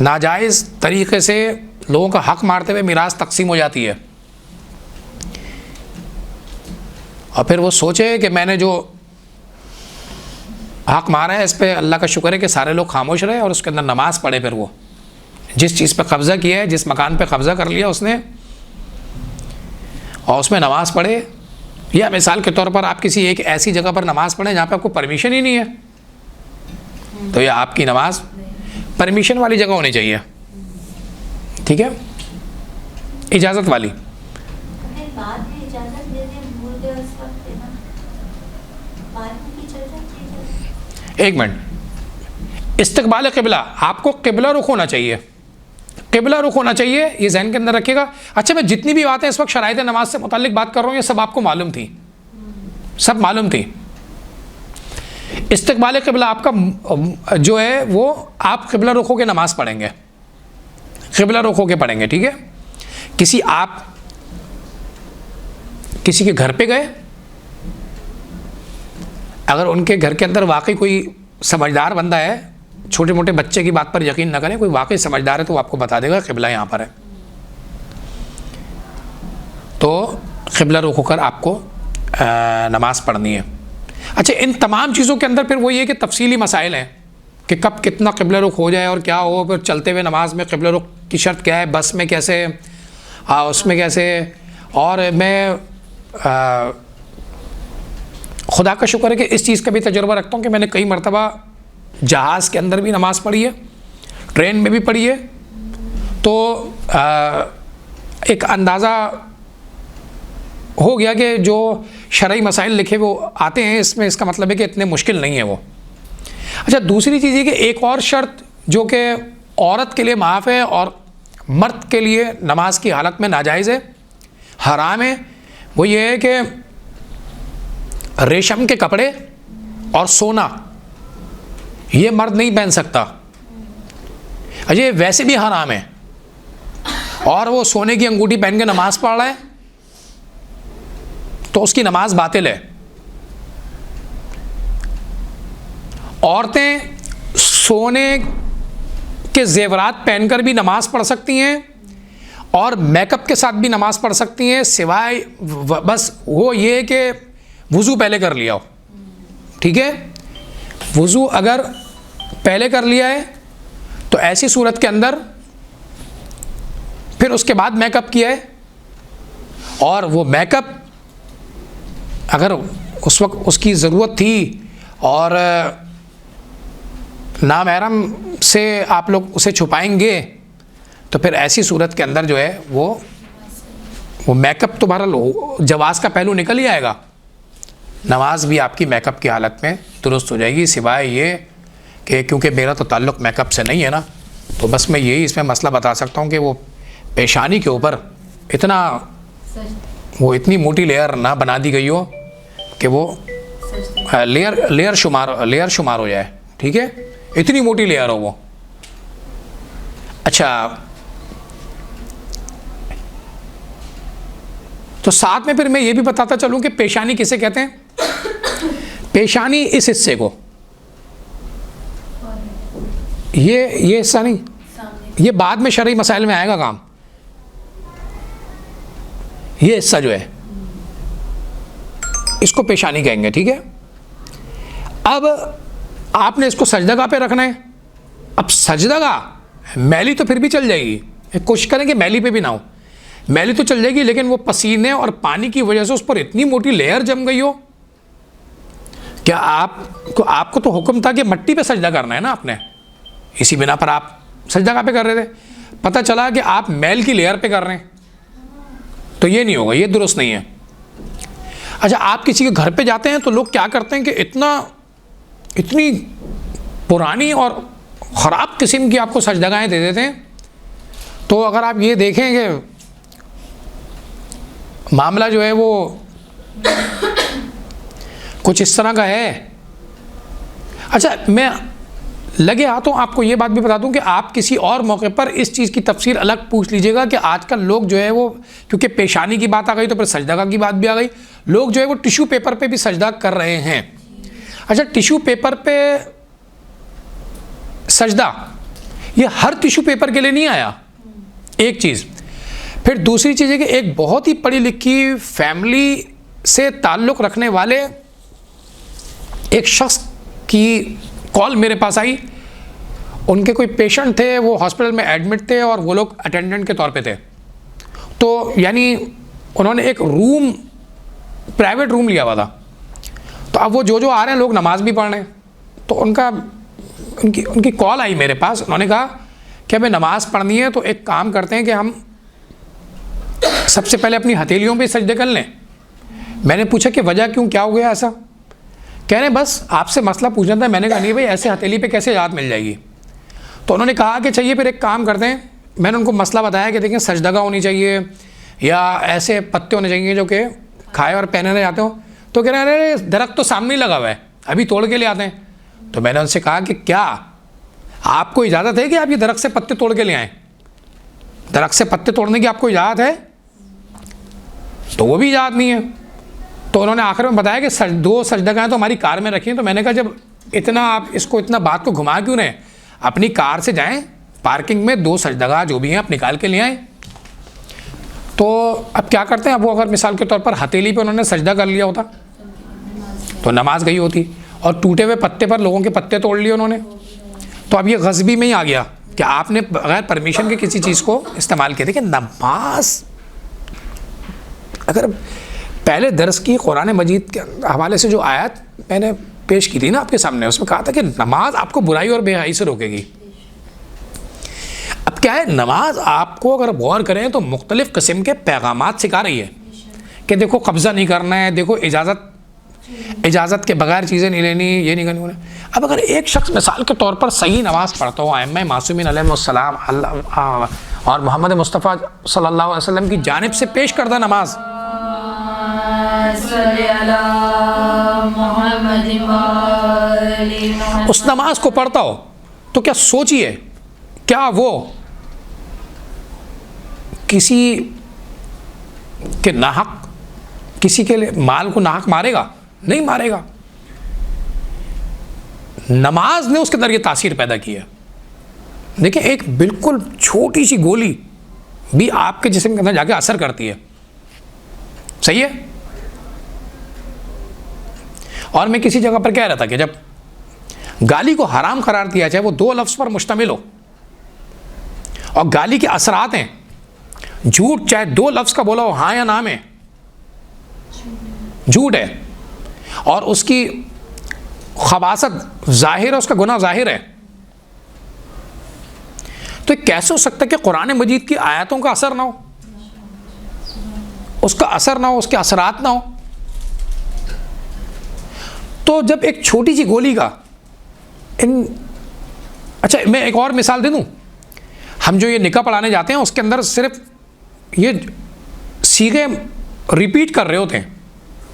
ناجائز طریقے سے لوگوں کا حق مارتے ہوئے میراث تقسیم ہو جاتی ہے, اور پھر وہ سوچے کہ میں نے جو حق مارا ہے اس پہ اللہ کا شکر ہے کہ سارے لوگ خاموش رہے, اور اس کے اندر نماز پڑھے. پھر وہ جس چیز پہ قبضہ کیا ہے, جس مکان پہ قبضہ کر لیا اس نے, اور اس میں نماز پڑھے، یا مثال کے طور پر آپ کسی ایک ایسی جگہ پر نماز پڑھیں جہاں پہ آپ کو پرمیشن ہی نہیں ہے، تو یہ آپ کی نماز پرمیشن والی جگہ ہونی چاہیے، ٹھیک ہے، اجازت والی. پھر بعد میں اجازت دینے بھول گئے اس وقت ہے نا، بعد میں کی چل جاتی ہے. ایک منٹ، استقبال قبلہ، آپ کو قبلہ رخ ہونا چاہیے، قبلہ رخ ہونا چاہیے، یہ ذہن کے اندر رکھیے گا. اچھا میں جتنی بھی باتیں اس وقت شرائط نماز سے متعلق بات کر رہا ہوں یہ سب آپ کو معلوم تھی، سب معلوم تھی. استقبال قبلہ آپ کا جو ہے وہ آپ قبلہ رخ ہو کے نماز پڑھیں گے، قبلہ رخ ہو کے پڑھیں گے، ٹھیک ہے. آپ کسی کے گھر پہ گئے، اگر ان کے گھر کے اندر واقعی کوئی سمجھدار بندہ ہے، چھوٹے موٹے بچے کی بات پر یقین نہ کریں، کوئی واقعی سمجھدار ہے تو وہ آپ کو بتا دے گا قبلہ یہاں پر ہے، تو قبلہ رخ ہو کر آپ کو نماز پڑھنی ہے. اچھا ان تمام چیزوں کے اندر پھر وہ یہ کہ تفصیلی مسائل ہیں کہ کب کتنا قبلہ رخ ہو جائے اور کیا ہو، پھر چلتے ہوئے نماز میں قبلہ رخ کی شرط کیا ہے، بس میں کیسے، اس میں کیسے. اور میں خدا کا شکر ہے کہ اس چیز کا بھی تجربہ رکھتا ہوں کہ میں نے کئی مرتبہ جہاز کے اندر بھی نماز پڑھی ہے، ٹرین میں بھی پڑھی ہے، تو ایک اندازہ ہو گیا کہ جو شرعی مسائل لکھے وہ آتے ہیں اس میں، اس کا مطلب ہے کہ اتنے مشکل نہیں ہے وہ. اچھا دوسری چیز یہ کہ ایک اور شرط جو کہ عورت کے لیے معاف ہے اور مرد کے لیے نماز کی حالت میں ناجائز ہے، حرام ہے، وہ یہ ہے کہ ریشم کے کپڑے اور سونا یہ مرد نہیں پہن سکتا. اچھا یہ ویسے بھی حرام ہے، اور وہ سونے کی انگوٹھی پہن کے نماز پڑھ رہا ہے تو اس کی نماز باطل ہے. عورتیں سونے کے زیورات پہن کر بھی نماز پڑھ سکتی ہیں اور میک اپ کے ساتھ بھی نماز پڑھ سکتی ہیں، سوائے بس وہ یہ کہ وضو پہلے کر لیا ہو، ٹھیک ہے. وضو اگر پہلے کر لیا ہے تو ایسی صورت کے اندر پھر اس کے بعد میک اپ کیا ہے، اور وہ میک اپ اگر اس وقت اس کی ضرورت تھی اور نامحرم سے آپ لوگ اسے چھپائیں گے تو پھر ایسی صورت کے اندر جو ہے وہ میک اپ تو بہرحال جواز کا پہلو نکل ہی آئے گا، نماز بھی آپ کی میک اپ کی حالت میں درست ہو جائے گی، سوائے یہ کہ کیونکہ میرا تو تعلق میک اپ سے نہیں ہے نا، تو بس میں یہی اس میں مسئلہ بتا سکتا ہوں کہ وہ پیشانی کے اوپر اتنی موٹی لیئر نہ بنا دی گئی ہو کہ وہ لیئر شمار ہو جائے، ٹھیک ہے، اتنی موٹی لیئر ہو وہ. اچھا تو ساتھ میں پھر میں یہ بھی بتاتا چلوں کہ پیشانی کسے کہتے ہیں. پیشانی اس حصے کو، یہ حصہ نہیں، یہ بعد میں شرعی مسائل میں آئے گا کام. یہ حصہ جو ہے اس کو پیشانی کہیں گے، ٹھیک ہے. اب آپ نے اس کو سجدگاہ پہ رکھنا ہے. اب سجدگاہ میلی تو پھر بھی چل جائے گی، کوشش کریں کہ میلی پہ بھی نہ ہو، میلی تو چل جائے گی لیکن وہ پسینے اور پانی کی وجہ سے اس پر اتنی موٹی لیئر جم گئی ہو. کیا آپ کو تو حکم تھا کہ مٹی پہ سجدہ کرنا ہے نا، آپ نے اسی بنا پر آپ سجدگاہ پہ کر رہے تھے، پتہ چلا کہ آپ میل کی لیئر پہ کر رہے ہیں، تو یہ نہیں ہوگا، یہ درست نہیں ہے. اچھا آپ کسی کے گھر پہ جاتے ہیں تو لوگ کیا کرتے ہیں کہ اتنی پرانی اور خراب قسم کی آپ کو سجدگاہیں دے دیتے ہیں. تو اگر آپ یہ دیکھیں کہ معاملہ جو ہے وہ کچھ اس طرح کا ہے. اچھا میں لگے ہاتھوں آپ کو یہ بات بھی بتا دوں کہ آپ کسی اور موقع پر اس چیز کی تفسیر الگ پوچھ لیجئے گا کہ آج کل لوگ جو ہے وہ، کیونکہ پیشانی کی بات آ گئی تو پھر سجدگاہ کی بات بھی آ گئی، لوگ جو ہے وہ ٹیشو پیپر پہ بھی سجدہ کر رہے ہیں. اچھا ٹیشو پیپر پہ سجدہ یہ ہر ٹیشو پیپر کے لیے نہیں آیا، ایک چیز. پھر دوسری چیز ہے کہ ایک بہت ہی پڑھی لکھی فیملی سے تعلق رکھنے والے ایک شخص کی کال میرے پاس آئی، ان کے کوئی پیشنٹ تھے، وہ ہاسپٹل میں ایڈمٹ تھے اور وہ لوگ اٹینڈنٹ کے طور پہ تھے. تو یعنی انہوں نے ایک روم, پرائیویٹ روم لیا ہوا تھا. تو اب وہ جو آ رہے ہیں لوگ نماز بھی پڑھ رہے ہیں, تو ان کی کال آئی میرے پاس. انہوں نے کہا کہ ہمیں نماز پڑھنی ہے, تو ایک کام کرتے ہیں کہ ہم سب سے پہلے اپنی ہتھیلیوں پہ سجدے کر لیں. میں نے پوچھا کہ وجہ کیوں, کیا ہو گیا ایسا؟ کہہ رہے ہیں بس آپ سے مسئلہ پوچھنا تھا. میں نے کہا نہیں بھائی, ایسے ہتھیلی پہ کیسے اجازت مل جائے گی؟ تو انہوں نے کہا کہ چاہیے پھر ایک کام کرتے ہیں. میں نے ان کو مسئلہ بتایا کہ دیکھیں سجدگاہ ہونی چاہیے یا ایسے پتے ہونے چاہیے جو کہ کھائے اور پہنے نہ جاتے ہوں. تو کہہ رہے ہیں درخت تو سامنے ہی لگا ہوا ہے, ابھی توڑ کے لے آتے ہیں. تو میں نے ان سے کہا کہ کیا آپ کو اجازت ہے کہ آپ یہ درخت سے پتے توڑ کے لے آئیں؟ درخت سے پتے توڑنے کی آپ کو اجازت ہے؟ تو وہ بھی اجازت نہیں ہے. تو انہوں نے آخر میں بتایا کہ 2 سجدگاہیں تو ہماری کار میں رکھی ہیں. تو میں نے کہا جب اتنا آپ اس کو اتنا بات کو گھما کیوں رہے, اپنی کار سے جائیں پارکنگ میں 2 سجدگاہ جو بھی ہیں آپ نکال کے لے آئیں. تو اب کیا کرتے ہیں, اب وہ اگر مثال کے طور پر ہتھیلی پہ انہوں نے سجدہ کر لیا ہوتا تو نماز گئی ہوتی, اور ٹوٹے ہوئے پتے پر لوگوں کے پتے توڑ لیے انہوں نے. تو اب یہ غصبی میں ہی آ گیا کہ آپ نے بغیر پرمیشن کے کسی چیز کو استعمال کیا. دیکھیں نماز, اگر پہلے درس کی قرآن مجید کے حوالے سے جو آیت میں نے پیش کی تھی نا آپ کے سامنے, اس میں کہا تھا کہ نماز آپ کو برائی اور بے حیائی سے روکے گی. اب کیا ہے, نماز آپ کو اگر غور کریں تو مختلف قسم کے پیغامات سکھا رہی ہے کہ دیکھو قبضہ نہیں کرنا ہے, دیکھو اجازت کے بغیر چیزیں نہیں لینی, یہ نہیں کرنی. اب اگر ایک شخص مثال کے طور پر صحیح نماز پڑھتا ہو, ائمہ معصومین علیہم السلام اور محمد مصطفیٰ صلی اللہ علیہ وسلم کی جانب سے پیش کردہ نماز, اس نماز کو پڑھتا ہو, تو کیا سوچئے کیا وہ کسی کے ناحق, کسی کے مال کو ناحق مارے گا؟ نہیں مارے گا. نماز نے اس کے اندر یہ تاثیر پیدا کی ہے. دیکھیں ایک بالکل چھوٹی سی گولی بھی آپ کے جسم کے اندر جا کے اثر کرتی ہے, صحیح ہے. اور میں کسی جگہ پر کہہ رہا تھا کہ جب گالی کو حرام قرار دیا جائے, وہ 2 لفظ پر مشتمل ہو, اور گالی کے اثرات ہیں, جھوٹ چاہے 2 لفظ کا بولا ہو, ہاں یا نام ہے, جھوٹ ہے, اور اس کی خباثت ظاہر ہے, اس کا گناہ ظاہر ہے. تو یہ کیسے ہو سکتا ہے کہ قرآن مجید کی آیاتوں کا اثر نہ ہو, اس کا اثر نہ ہو, اس کے اثرات نہ ہو؟ تو جب ایک چھوٹی سی گولی کا اچھا میں ایک اور مثال دے دوں. ہم جو یہ نکاح پڑھانے جاتے ہیں اس کے اندر صرف یہ صیغے ریپیٹ کر رہے ہوتے ہیں,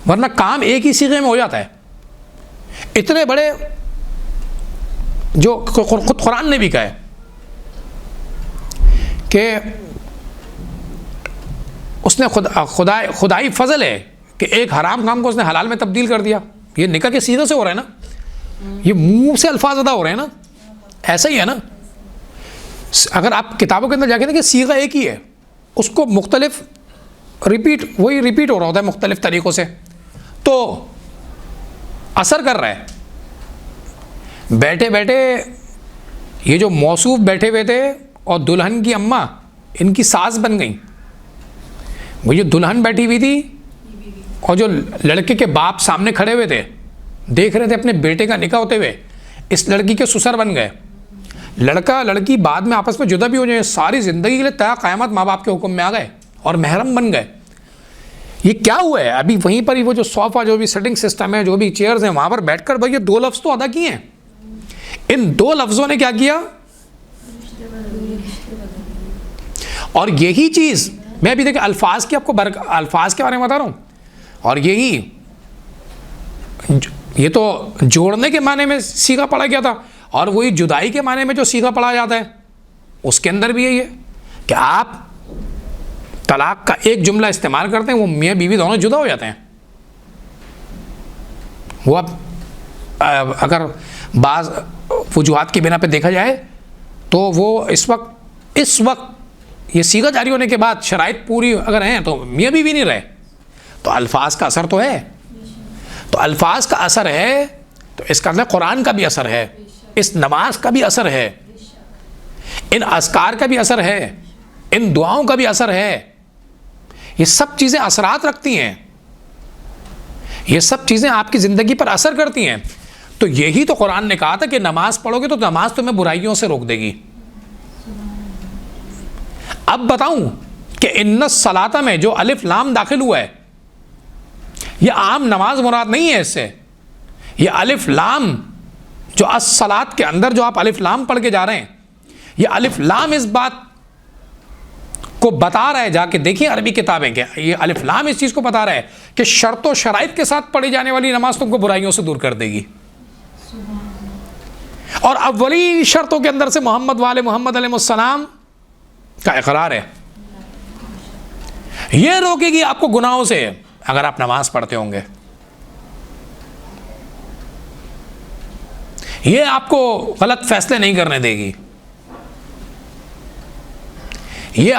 ورنہ کام ایک ہی صیغے میں ہو جاتا ہے. اتنے بڑے جو خود قرآن نے بھی کہا ہے کہ اس نے خدائی فضل ہے کہ ایک حرام کام کو اس نے حلال میں تبدیل کر دیا. یہ نکاح کے صیغے سے ہو رہا ہے نا, یہ منہ سے الفاظ ادا ہو رہے ہیں نا, ایسا ہی ہے نا. اگر آپ کتابوں کے اندر جا کے دیکھیں صیغہ ایک ہی ہے, اس کو مختلف وہی ریپیٹ ہو رہا ہوتا ہے مختلف طریقوں سے, تو اثر کر رہا ہے. بیٹھے بیٹھے یہ جو موصوف بیٹھے ہوئے تھے اور دلہن کی اماں ان کی ساس بن گئیں. وہ جو دلہن بیٹھی ہوئی تھی اور جو لڑکے کے باپ سامنے کھڑے ہوئے تھے, دیکھ رہے تھے اپنے بیٹے کا نکاح ہوتے ہوئے, اس لڑکی کے سسر بن گئے. لڑکا لڑکی بعد میں آپس میں جدا بھی ہو جائیں, ساری زندگی کے لیے تا قیامت ماں باپ کے حکم میں آ گئے اور محرم بن گئے. یہ کیا ہوا ہے؟ ابھی وہیں پر ہی وہ جو صوفہ, جو بھی سیٹنگ سسٹم ہے, جو بھی چیئرز ہیں, وہاں پر بیٹھ کر بھائی یہ 2 لفظ تو ادا کیے ہیں. ان 2 لفظوں نے کیا کیا؟ اور یہی چیز میں ابھی دیکھیں الفاظ کی آپ کو الفاظ کے بارے میں بتا رہا ہوں, اور یہ تو جوڑنے کے معنی میں صیغہ پڑھا گیا تھا, اور وہی جدائی کے معنی میں جو صیغہ پڑھا جاتا ہے اس کے اندر بھی یہی ہے کہ آپ طلاق کا ایک جملہ استعمال کرتے ہیں, وہ میاں بیوی دونوں جدا ہو جاتے ہیں. وہ اب اگر بعض وجوہات کی بنا پہ دیکھا جائے تو وہ اس وقت یہ صیغہ جاری ہونے کے بعد شرائط پوری اگر ہیں تو میاں بیوی نہیں رہے. تو الفاظ کا اثر تو ہے, تو الفاظ کا اثر ہے تو اس کا مطلب قرآن کا بھی اثر ہے, اس نماز کا بھی اثر ہے, ان اذکار کا بھی اثر ہے, ان دعاؤں کا بھی اثر ہے. یہ سب چیزیں اثرات رکھتی ہیں، یہ سب چیزیں آپ کی زندگی پر اثر کرتی ہیں. تو یہی تو قرآن نے کہا تھا کہ نماز پڑھو گے تو نماز تمہیں برائیوں سے روک دے گی. اب بتاؤں کہ ان الصلاۃ میں جو الف لام داخل ہوا ہے یہ عام نماز مراد نہیں ہے. اس سے یہ الف لام جو الصلاۃ کے اندر جو آپ الف لام پڑھ کے جا رہے ہیں، یہ الف لام اس بات کو بتا رہا ہے، جا کے دیکھیں عربی کتابیں کیا، یہ الف لام اس چیز کو بتا رہا ہے کہ شرط و شرائط کے ساتھ پڑھی جانے والی نماز تم کو برائیوں سے دور کر دے گی. اور اولی شرطوں کے اندر سے محمد والے محمد علیہ السلام کا اقرار ہے. یہ روکے گی آپ کو گناہوں سے اگر آپ نماز پڑھتے ہوں گے. یہ آپ کو غلط فیصلے نہیں کرنے دے گی. یہ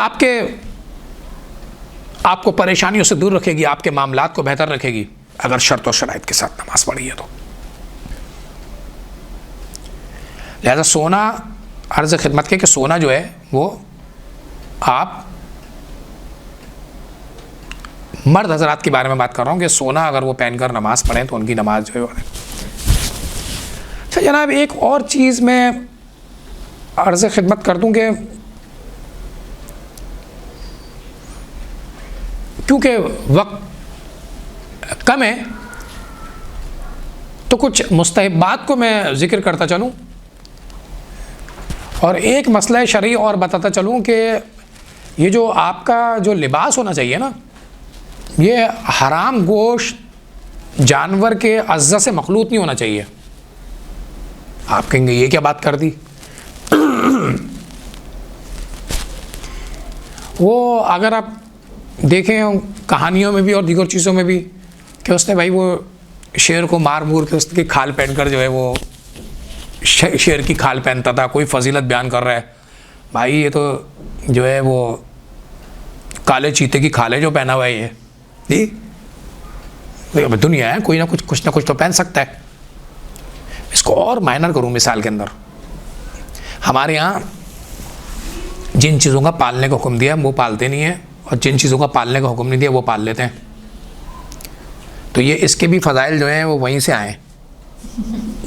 آپ کو پریشانیوں سے دور رکھے گی، آپ کے معاملات کو بہتر رکھے گی اگر شرط و شرائط کے ساتھ نماز پڑھی ہے تو. لہذا سونا، عرض خدمت کے کہ سونا جو ہے وہ آپ مرد حضرات کے بارے میں بات کر رہا ہوں کہ سونا اگر وہ پہن کر نماز پڑھیں تو ان کی نماز جو ہے. اچھا جناب، ایک اور چیز میں عرض خدمت کر دوں کہ کیونکہ وقت کم ہے تو کچھ مستحبات کو میں ذکر کرتا چلوں اور ایک مسئلہ شرعی اور بتاتا چلوں کہ یہ جو آپ کا جو لباس ہونا چاہیے نا، یہ حرام گوشت جانور کے اعضاء سے مخلوط نہیں ہونا چاہیے. آپ کہیں گے یہ کیا بات کر دی؟ وہ اگر آپ دیکھیں کہانیوں میں بھی اور دیگر چیزوں میں بھی کہ اس نے بھائی وہ شیر کو مار مور کے اس کی کھال پہن کر جو ہے وہ شیر کی کھال پہنتا تھا، کوئی فضیلت بیان کر رہا ہے. بھائی یہ تو جو ہے وہ کالے چیتے کی کھال ہے جو پہنا ہوا ہے یہ. جی دنیا ہے، کوئی نہ کچھ تو پہن سکتا ہے. اس کو اور مائنر کروں مثال کے اندر، ہمارے یہاں جن چیزوں کا پالنے کا حکم دیا وہ پالتے نہیں ہیں، اور جن چیزوں کا پالنے کا حکم نہیں دیا وہ پال لیتے ہیں. تو یہ اس کے بھی فضائل جو ہیں وہ وہیں سے آئے،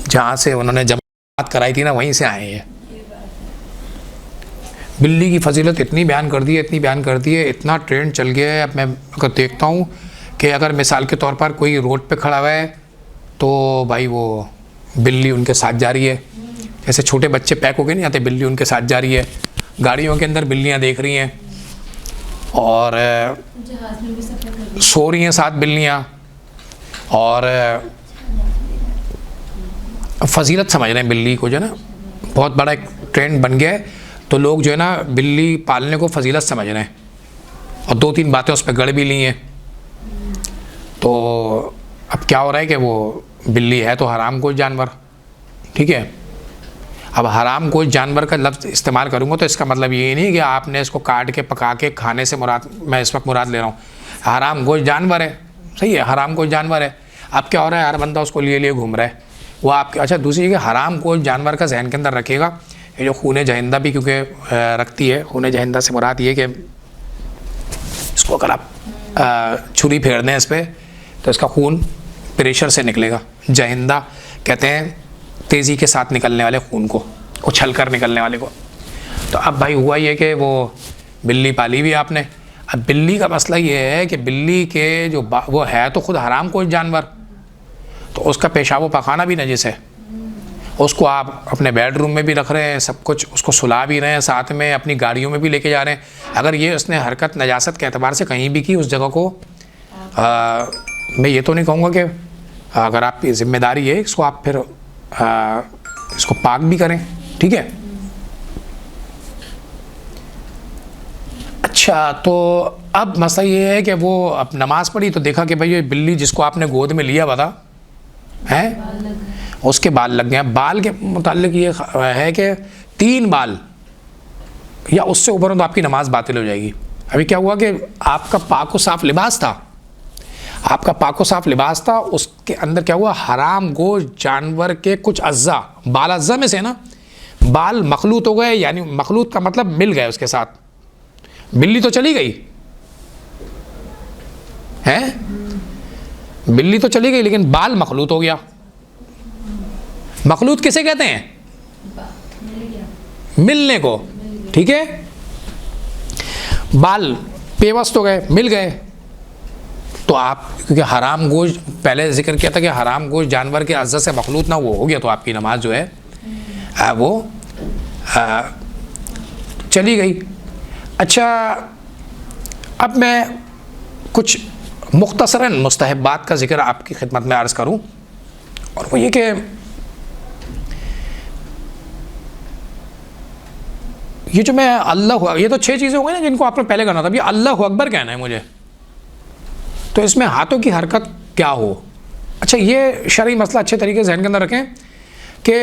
جہاں سے انہوں نے جماعت کرائی تھی نا وہیں سے آئے ہیں. بلی کی فضیلت اتنی بیان کر دی ہے، اتنا ٹرینڈ چل گیا ہے. اب میں اگر دیکھتا ہوں کہ اگر مثال کے طور پر کوئی روڈ پہ کھڑا ہوا ہے تو بھائی وہ بلی ان کے ساتھ جا رہی ہے. جیسے چھوٹے بچے پیک ہو کے نہیں آتے، بلی ان کے ساتھ جا رہی ہے. گاڑیوں کے اندر بلیاں دیکھ رہی ہیں اور سو رہی ہیں ساتھ بلیاں، اور فضیلت سمجھ رہے ہیں بلی کو، جو ہے نا بہت بڑا ایک ٹرینڈ بن گیا ہے. تو لوگ جو ہے نا بلی پالنے کو فضیلت سمجھ رہے ہیں اور 2-3 باتیں اس پہ گڑ بھی لی ہیں. تو اب کیا ہو رہا ہے کہ وہ بلی ہے تو حرام کوئی جانور، ٹھیک ہے. اب حرام کوئی جانور کا لفظ استعمال کروں گا تو اس کا مطلب یہ نہیں کہ آپ نے اس کو کاٹ کے پکا کے کھانے سے مراد میں اس وقت مراد لے رہا ہوں. حرام گوشت جانور ہے، صحیح ہے، حرام گوشت جانور ہے. اب کیا ہو رہا ہے، ہر بندہ اس کو لیے گھوم رہا ہے وہ آپ کے. اچھا دوسری کہ حرام گوشت جانور کا ذہن کے اندر رکھے گا. یہ جو خون جہندہ بھی کیونکہ رکھتی ہے، خون جہندہ سے مراد یہ کہ اس کو اگر آپ چھری پھیر دیں اس پہ تو اس کا خون پریشر سے نکلے گا. جہندہ کہتے ہیں تیزی کے ساتھ نکلنے والے خون کو، اچھل کر نکلنے والے کو. تو اب بھائی ہوا یہ کہ وہ بلی پالی بھی آپ نے. اب بلی کا مسئلہ یہ ہے کہ بلی کے جو وہ ہے تو خود حرام کوئی جانور، تو اس کا پیشاب و پخانہ بھی نجس ہے. اس کو آپ اپنے بیڈ روم میں بھی رکھ رہے ہیں، سب کچھ اس کو سلا بھی رہے ہیں، ساتھ میں اپنی گاڑیوں میں بھی لے کے جا رہے ہیں. اگر یہ اس نے حرکت نجاست کے اعتبار سے کہیں بھی کی اس جگہ کو، میں یہ تو نہیں کہوں گا کہ اگر آپ کی ذمہ داری ہے اس کو آپ پھر اس کو پاک بھی کریں، ٹھیک ہے. اچھا تو اب مسئلہ یہ ہے کہ وہ اب نماز پڑھی تو دیکھا کہ بھائی یہ بلی جس کو آپ نے گود میں لیا ہوا تھا ہے اس کے بال لگ گئے. بال کے متعلق یہ ہے کہ 3 بال یا اس سے اوپر ہو تو آپ کی نماز باطل ہو جائے گی. ابھی کیا ہوا کہ آپ کا پاک و صاف لباس تھا، اس کے اندر کیا ہوا، حرام گوشت جانور کے کچھ اعضاء، بال اعضاء میں سے نا بال مخلوط ہو گئے. یعنی مخلوط کا مطلب مل گئے اس کے ساتھ. بلی تو چلی گئی ہیں؟ بلی تو چلی گئی لیکن بال مخلوط ہو گیا. مخلوط کسے کہتے ہیں؟ ملنے کو. ٹھیک ہے، بال پیوست ہو گئے، مل گئے. تو آپ کیونکہ حرام گوشت پہلے ذکر کیا تھا کہ حرام گوشت جانور کے اعضاء سے مخلوط نہ وہ ہو گیا، تو آپ کی نماز جو ہے وہ چلی گئی. اچھا، اب میں کچھ مختصراً مستحبات کا ذکر آپ کی خدمت میں عرض کروں، اور وہ یہ کہ یہ جو میں یہ تو 6 چیزیں ہو گئی نا جن کو آپ نے پہلے کرنا تھا. اب یہ اللہ اکبر کہنا ہے مجھے، تو اس میں ہاتھوں کی حرکت کیا ہو. اچھا، یہ شرعی مسئلہ اچھے طریقے سے ذہن کے اندر رکھیں کہ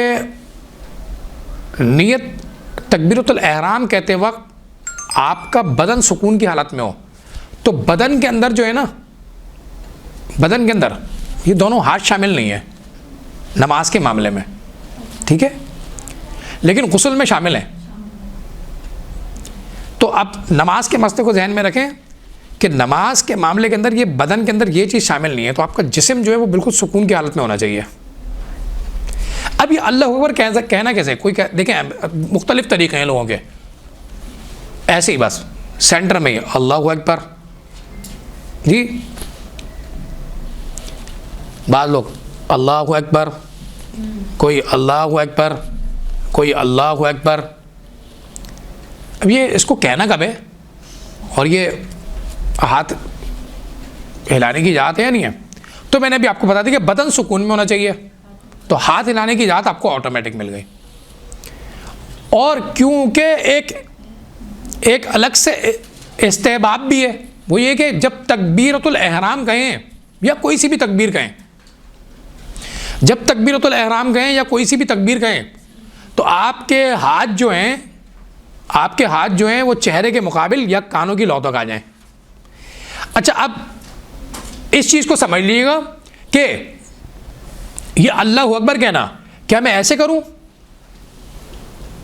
نیت تکبیرۃ الاحرام کہتے وقت آپ کا بدن سکون کی حالت میں ہو، تو بدن کے اندر جو ہے نا، بدن کے اندر یہ دونوں ہاتھ شامل نہیں ہیں نماز کے معاملے میں. ٹھیک ہے، لیکن غسل میں شامل ہیں. تو اب نماز کے مسئلے کو ذہن میں رکھیں کہ نماز کے معاملے کے اندر یہ بدن کے اندر یہ چیز شامل نہیں ہے، تو آپ کا جسم جو ہے وہ بالکل سکون کی حالت میں ہونا چاہیے. اب یہ اللہ اکبر کہنا کیسے؟ کوئی دیکھیں مختلف طریقے ہیں لوگوں کے. ایسے ہی بس سینٹر میں اللہ اکبر جی، بعض لوگ اللہ اکبر، کوئی اللہ اکبر، کوئی اللہ اکبر. اب یہ اس کو کہنا کب ہے اور یہ ہاتھ ہلانے کی اجازت ہے یا نہیں ہے؟ تو میں نے ابھی آپ کو بتا دیا کہ بدن سکون میں ہونا چاہیے، تو ہاتھ ہلانے کی اجازت آپ کو آٹومیٹک مل گئی. اور کیونکہ ایک الگ سے استحباب بھی ہے، وہ یہ کہ جب تکبیرۃ الاحرام کہیں یا کوئی سی بھی تکبیر کہیں، جب تکبیرۃ الاحرام کہیں یا کوئی سی بھی تکبیر کہیں، تو آپ کے ہاتھ جو ہیں وہ چہرے کے مقابل یا کانوں کی لو تک آ جائیں. اچھا، اب اس چیز کو سمجھ لیجیے گا کہ یہ اللہ اکبر کہنا، کیا میں ایسے کروں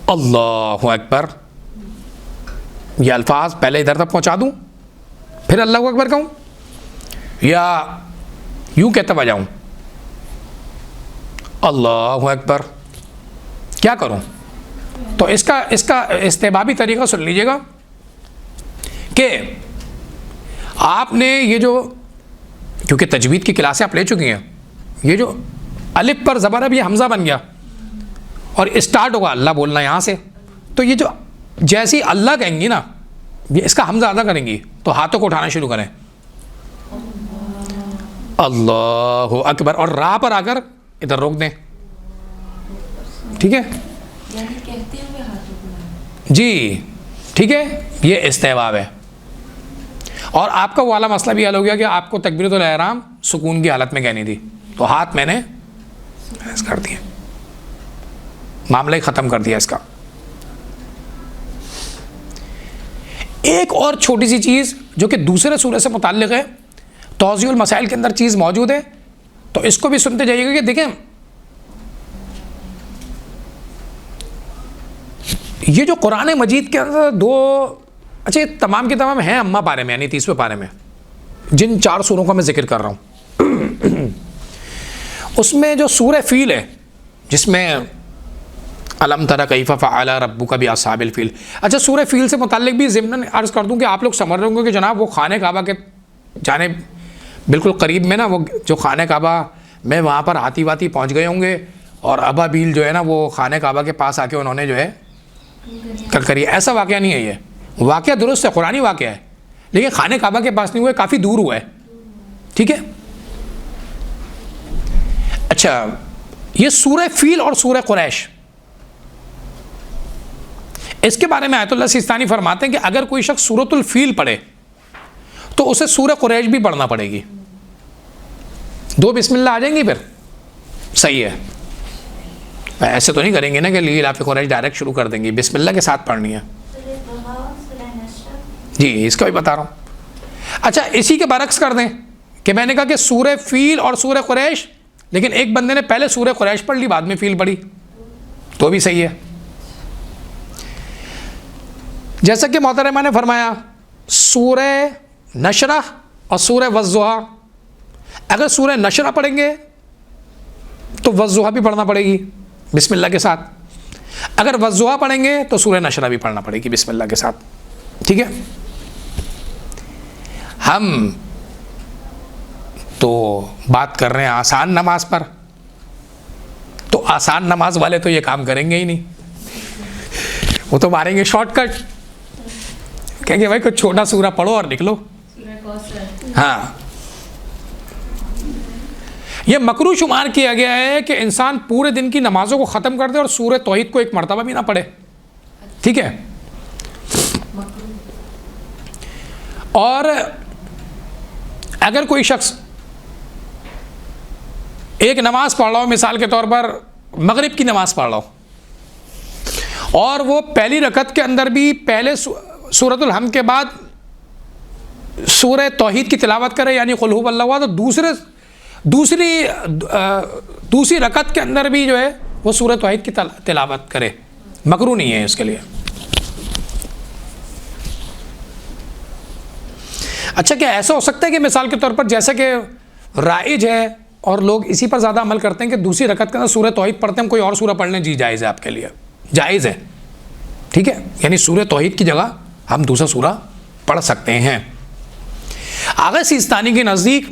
اللہ اکبر، یہ الفاظ پہلے ادھر تک پہنچا دوں پھر اللہ اکبر کہوں، یا یوں کہتا ہوا جاؤں اللہ اکبر، کیا کروں؟ تو اس کا استحبابی طریقہ سن لیجیے گا کہ آپ نے یہ جو، کیونکہ تجوید کی کلاسیں آپ لے چکی ہیں، یہ جو الف پر زبر اب یہ حمزہ بن گیا اور اسٹارٹ ہوگا اللہ بولنا یہاں سے، تو یہ جو جیسی اللہ کہیں گی نا، یہ اس کا حمزہ ادا کریں گی، تو ہاتھوں کو اٹھانا شروع کریں اللہ اکبر، اور راہ پر آ کر ادھر روک دیں. ٹھیک ہے جی، ٹھیک ہے، یہ استحباب ہے. اور آپ کا وہ والا مسئلہ بھی حل ہو گیا کہ آپ کو تکبیرۃ الاحرام سکون کی حالت میں کہنی تھی، تو ہاتھ میں نے ایسے کر دیا، معاملہ ہی ختم کر دیا اس کا. ایک اور چھوٹی سی چیز جو کہ دوسرے سورہ سے متعلق ہے، توضیح المسائل کے اندر چیز موجود ہے، تو اس کو بھی سنتے جائیے گا کہ دیکھیں یہ جو قرآن مجید کے اندر اچھا یہ تمام کے تمام ہیں اما پارے میں، یعنی 30ویں پارے میں، جن 4 سوروں کا میں ذکر کر رہا ہوں. اس میں جو سورہ فیل ہے، جس میں الم تر کیف فعل ربک باصحاب الفیل. اچھا، سورہ فیل سے متعلق بھی ضمناً عرض کر دوں کہ آپ لوگ سمجھ رہے ہوں گے کہ جناب وہ خانہ کعبہ کے جانب بالکل قریب میں نا، وہ جو خانہ کعبہ میں وہاں پر ہاتھی واتی پہنچ گئے ہوں گے، اور ابابیل جو ہے نا وہ خانہ کعبہ کے پاس آ کے انہوں نے جو ہے کری. ایسا واقعہ نہیں ہے، یہ واقعہ درست ہے، قرآنی واقعہ ہے، لیکن خانہ کعبہ کے پاس نہیں ہوا ہے، کافی دور ہوا ہے. ٹھیک ہے. اچھا، یہ سورہ فیل اور سورہ قریش، اس کے بارے میں آیت اللہ سیستانی فرماتے ہیں کہ اگر کوئی شخص سورۃ الفیل پڑھے تو اسے سورہ قریش بھی پڑھنا پڑے گی. 2 بسم اللہ آ جائیں گی پھر صحیح ہے. ایسے تو نہیں کریں گے نا کہ لیلاف قریش ڈائریکٹ شروع کر دیں گے، بسم اللہ کے ساتھ پڑھنی ہے. جی، اس کا بھی بتا رہا ہوں. اچھا، اسی کے برعکس کر دیں کہ میں نے کہا کہ سورہ فیل اور سورہ قریش، لیکن ایک بندے نے پہلے سورہ قریش پڑھ لی بعد میں فیل پڑھی، تو بھی صحیح ہے. جیسا کہ محترمہ نے فرمایا سورہ نشرہ اور سورہ والضحیٰ. اگر سورہ نشر پڑھیں گے تو والضحیٰ بھی پڑھنا پڑے گی بسم اللہ کے ساتھ. اگر والضحیٰ پڑھیں گے تو سورہ نشر بھی پڑھنا پڑے گی بسم اللہ کے ساتھ. ٹھیک ہے. ہم تو بات کر رہے ہیں آسان نماز پر, تو آسان نماز والے تو یہ کام کریں گے ہی نہیں, وہ تو ماریں گے شارٹ کٹ, کہیں گے بھائی کچھ چھوٹا سورہ پڑھو اور نکلو. ہاں, یہ مکروہ شمار کیا گیا ہے کہ انسان پورے دن کی نمازوں کو ختم کر دے اور سورہ توحید کو ایک مرتبہ بھی نہ پڑھے. ٹھیک ہے. اور اگر کوئی شخص ایک نماز پڑھ رہا ہو, مثال کے طور پر مغرب کی نماز پڑھ رہا ہو, اور وہ پہلی رکعت کے اندر بھی پہلے سورۃ الحمد کے بعد سورہ توحید کی تلاوت کرے, یعنی قل ھو اللہ احد, تو دوسری رکعت کے اندر بھی جو ہے وہ سورہ توحید کی تلاوت کرے, مکروہ نہیں ہے اس کے لیے. اچھا, کیا ایسا ہو سکتا ہے کہ مثال کے طور پر جیسا کہ رائج ہے اور لوگ اسی پر زیادہ عمل کرتے ہیں کہ دوسری رکعت کے اندر سورہ توحید پڑھتے ہیں, کوئی اور سورہ پڑھ لیں, جی جائز ہے آپ کے لیے, جائز ہے. ٹھیک ہے, یعنی سورہ توحید کی جگہ ہم دوسرا سورہ پڑھ سکتے ہیں. آغا سیستانی کے نزدیک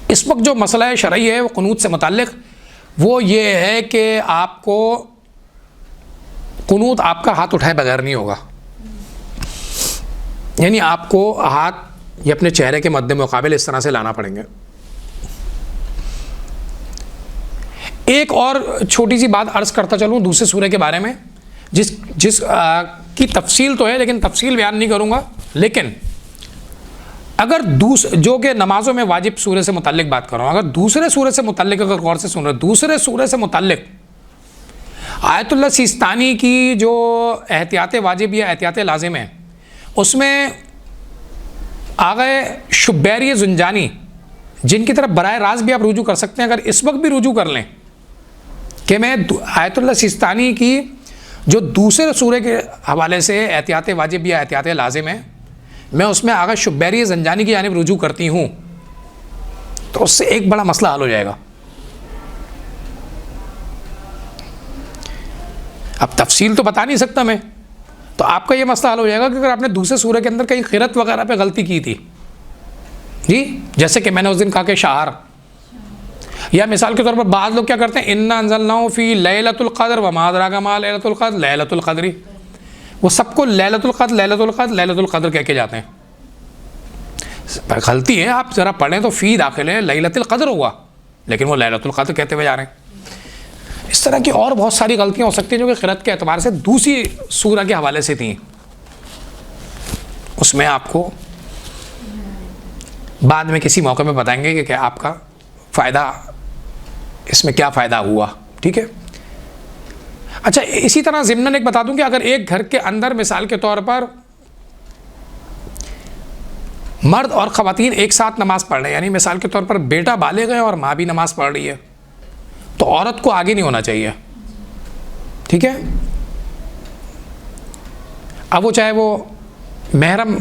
اس وقت جو مسئلہ شرعی ہے وہ قنوت سے متعلق, وہ یہ ہے کہ آپ کو قنوت آپ کا ہاتھ اٹھائے بغیر نہیں ہوگا, یعنی آپ کو ہاتھ یہ اپنے چہرے کے مد مقابل اس طرح سے لانا پڑیں گے. ایک اور چھوٹی سی بات عرض کرتا چلوں دوسرے سورے کے بارے میں, جس کی تفصیل تو ہے لیکن تفصیل بیان نہیں کروں گا. لیکن اگر جو کہ نمازوں میں واجب سورے سے متعلق بات کر رہا ہوں, اگر دوسرے سورے سے متعلق اگر غور سے سن رہے, دوسرے سورے سے متعلق آیت اللہ سیستانی کی جو احتیاط واجب یا احتیاط لازم ہے, اس میں آغا شبیری زنجانی, جن کی طرف براہ راست بھی آپ رجوع کر سکتے ہیں, اگر اس وقت بھی رجوع کر لیں کہ میں آیت اللہ سیستانی کی جو دوسرے سورے کے حوالے سے احتیاط واجب یا احتیاط لازم ہے, میں اس میں آغا شبیری زنجانی کی جانب رجوع کرتی ہوں, تو اس سے ایک بڑا مسئلہ حل ہو جائے گا. اب تفصیل تو بتا نہیں سکتا میں, تو آپ کا یہ مسئلہ حل ہو جائے گا کہ اگر آپ نے دوسرے سورے کے اندر کہیں قرأت وغیرہ پہ غلطی کی تھی, جی جیسے کہ میں نے اس دن کہا کہ شعر, یا مثال کے طور پر بعض لوگ کیا کرتے ہیں, انا انزلناہ فی لیلۃ القدر وما ادراک ما لیلۃ القدر, لیلۃ القدر, وہ سب کو لیلۃ القدر لیلۃ القدر لیلۃ القدر کہہ کے جاتے ہیں. غلطی ہے, آپ ذرا پڑھیں تو فی داخل ہے, لیلۃ القدر ہوا, لیکن وہ لیلۃ القدر کہتے ہوئے جا رہے ہیں. اس طرح کی اور بہت ساری غلطیاں ہو سکتی ہیں جو کہ قرأت کے اعتبار سے دوسری سورہ کے حوالے سے تھیں, اس میں آپ کو بعد میں کسی موقع میں بتائیں گے کہ آپ کا فائدہ, اس میں کیا فائدہ ہوا. ٹھیک ہے. اچھا, اسی طرح ضمناً ایک بتا دوں کہ اگر ایک گھر کے اندر مثال کے طور پر مرد اور خواتین ایک ساتھ نماز پڑھ رہے ہیں, یعنی مثال کے طور پر بیٹا بالغ ہے اور ماں بھی نماز پڑھ رہی ہے, تو عورت کو آگے نہیں ہونا چاہیے. ٹھیک ہے. اب وہ چاہے وہ محرم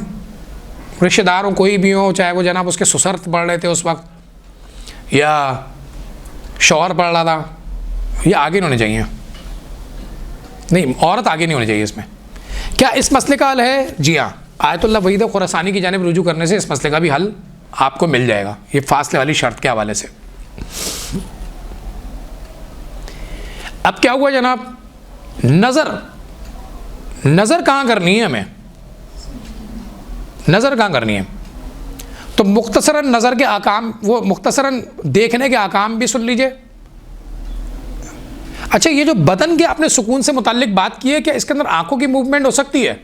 رشتہ دار ہوں, کوئی بھی ہو, چاہے وہ جناب اس کے سسر پڑھ رہے تھے اس وقت یا شوہر پڑھ رہا تھا, یہ آگے نہیں ہونے چاہیے. نہیں, عورت آگے نہیں ہونی چاہیے اس میں. کیا اس مسئلے کا حل ہے؟ جی ہاں, آیت اللہ وحید خراسانی کی جانب رجوع کرنے سے اس مسئلے کا بھی حل آپ کو مل جائے گا, یہ فاصلے والی شرط کے حوالے سے. اب کیا ہوا جناب, نظر کہاں کرنی ہے ہمیں, نظر کہاں کرنی ہے؟ تو مختصراً نظر کے احکام, وہ مختصراً دیکھنے کے احکام بھی سن لیجئے. اچھا, یہ جو بدن کے آپ نے سکون سے متعلق بات کی ہے, کہ اس کے اندر آنکھوں کی موومنٹ ہو سکتی ہے؟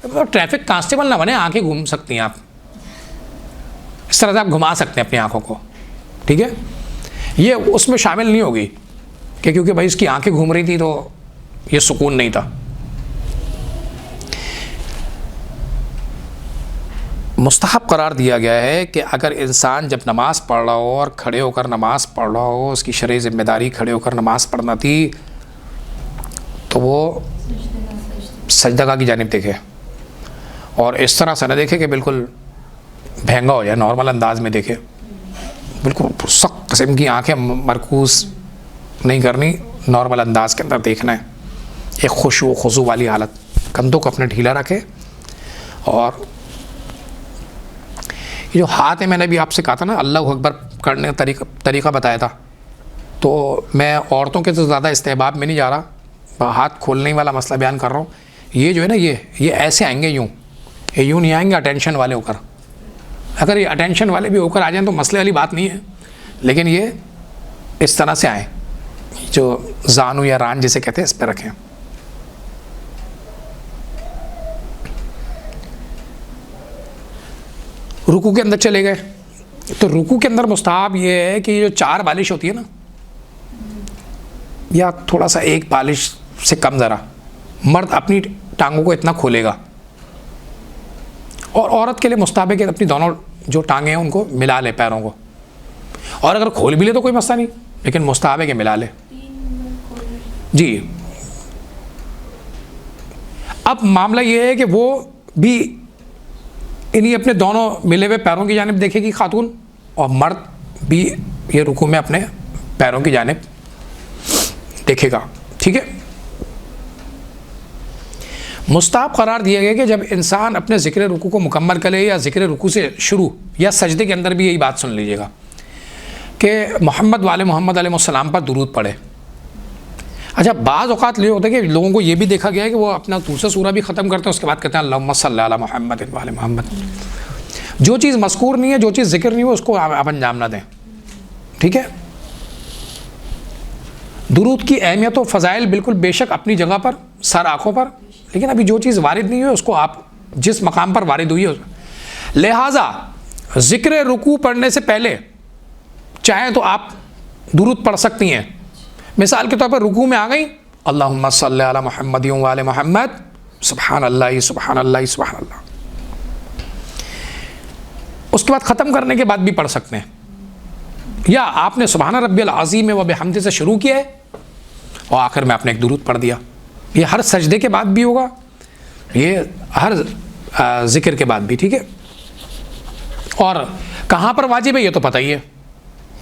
ٹریفک کانسٹیبل نہ بنے, آنکھیں گھوم سکتی ہیں آپ, اس طرح سے آپ گھما سکتے ہیں اپنی آنکھوں کو. ٹھیک ہے. یہ اس میں شامل نہیں ہوگی کہ کیونکہ بھائی اس کی آنکھیں گھوم رہی تھی تو یہ سکون نہیں تھا. مستحب قرار دیا گیا ہے کہ اگر انسان جب نماز پڑھ رہا ہو اور کھڑے ہو کر نماز پڑھ رہا ہو, اس کی شرعی ذمہ داری کھڑے ہو کر نماز پڑھنا تھی, تو وہ سجدہ گاہ کی جانب دیکھے, اور اس طرح سے نہ دیکھے کہ بالکل بھینگا ہو جائے, نارمل انداز میں دیکھے, بالکل سخت قسم کی آنکھیں مرکوز نہیں کرنی, نارمل انداز کے اندر دیکھنا ہے, ایک خشوع و خضوع والی حالت, کندھوں کو اپنے ڈھیلا رکھے. اور یہ جو ہاتھ ہے, میں نے بھی آپ سے کہا تھا نا اللہ اکبر کرنے کا طریقہ بتایا تھا, تو میں عورتوں کے تو زیادہ استحباب میں نہیں جا رہا, ہاتھ کھولنے والا مسئلہ بیان کر رہا ہوں. یہ جو ہے نا یہ ایسے آئیں گے, یوں نہیں آئیں گے اٹینشن والے ہو کر. اگر یہ اٹینشن والے بھی ہو کر آ جائیں تو مسئلے والی بات نہیں ہے, لیکن یہ اس طرح سے آئیں, جو زانو یا ران جسے کہتے ہیں اس پہ رکھیں. رکوع کے اندر چلے گئے, تو رکوع کے اندر مستحب یہ ہے کہ جو 4 بالش ہوتی ہے نا, یا تھوڑا سا 1 بالش سے کم ذرا, مرد اپنی ٹانگوں کو اتنا کھولے گا, اور عورت کے لیے مستحب ہے کہ اپنی دونوں جو ٹانگیں ہیں ان کو ملا لے پیروں کو, اور اگر کھول بھی لے تو کوئی مسئلہ نہیں, لیکن مستحب ہے کہ ملا لے. جی اب معاملہ یہ ہے کہ وہ بھی انہیں اپنے دونوں ملے ہوئے پیروں کی جانب دیکھے گی خاتون, اور مرد بھی یہ رکوع میں اپنے پیروں کی جانب دیکھے گا. ٹھیک ہے, مستحب قرار دیا گیا کہ جب انسان اپنے ذکر رکوع کو مکمل کرے, یا ذکر رکوع سے شروع یا سجدے کے اندر بھی یہی بات سن لیجیے گا کہ محمد والے محمد علیہ السلام پر درود پڑھے. اچھا بعض اوقات یہ ہوتا ہے کہ لوگوں کو یہ بھی دیکھا گیا ہے کہ وہ اپنا دوسرا سورہ بھی ختم کرتے ہیں, اس کے بعد کہتے ہیں اللہم صلی علی محمد وعلی محمد. جو چیز مذکور نہیں ہے, جو چیز ذکر نہیں ہے, اس کو آپ انجام نہ دیں. ٹھیک ہے, درود کی اہمیت و فضائل بالکل بے شک اپنی جگہ پر, سر آنکھوں پر, لیکن ابھی جو چیز وارد نہیں ہوئی اس کو آپ جس مقام پر وارد ہوئی ہے, لہٰذا ذکر رکوع پڑھنے سے پہلے چاہیں تو آپ درود پڑھ سکتی ہیں. مثال کے طور پر رکوع میں آ گئی, اللہم صلی علی محمد وعلی محمد, سبحان اللہ سبحان اللہ سبحان اللہ, اس کے بعد ختم کرنے کے بعد بھی پڑھ سکتے ہیں. یا آپ نے سبحان ربی العظیم و بحمدہ سے شروع کیا ہے اور آخر میں آپ نے ایک درود پڑھ دیا. یہ ہر سجدے کے بعد بھی ہوگا, یہ ہر ذکر کے بعد بھی. ٹھیک ہے, اور کہاں پر واجب ہے یہ تو پتہ ہی ہے,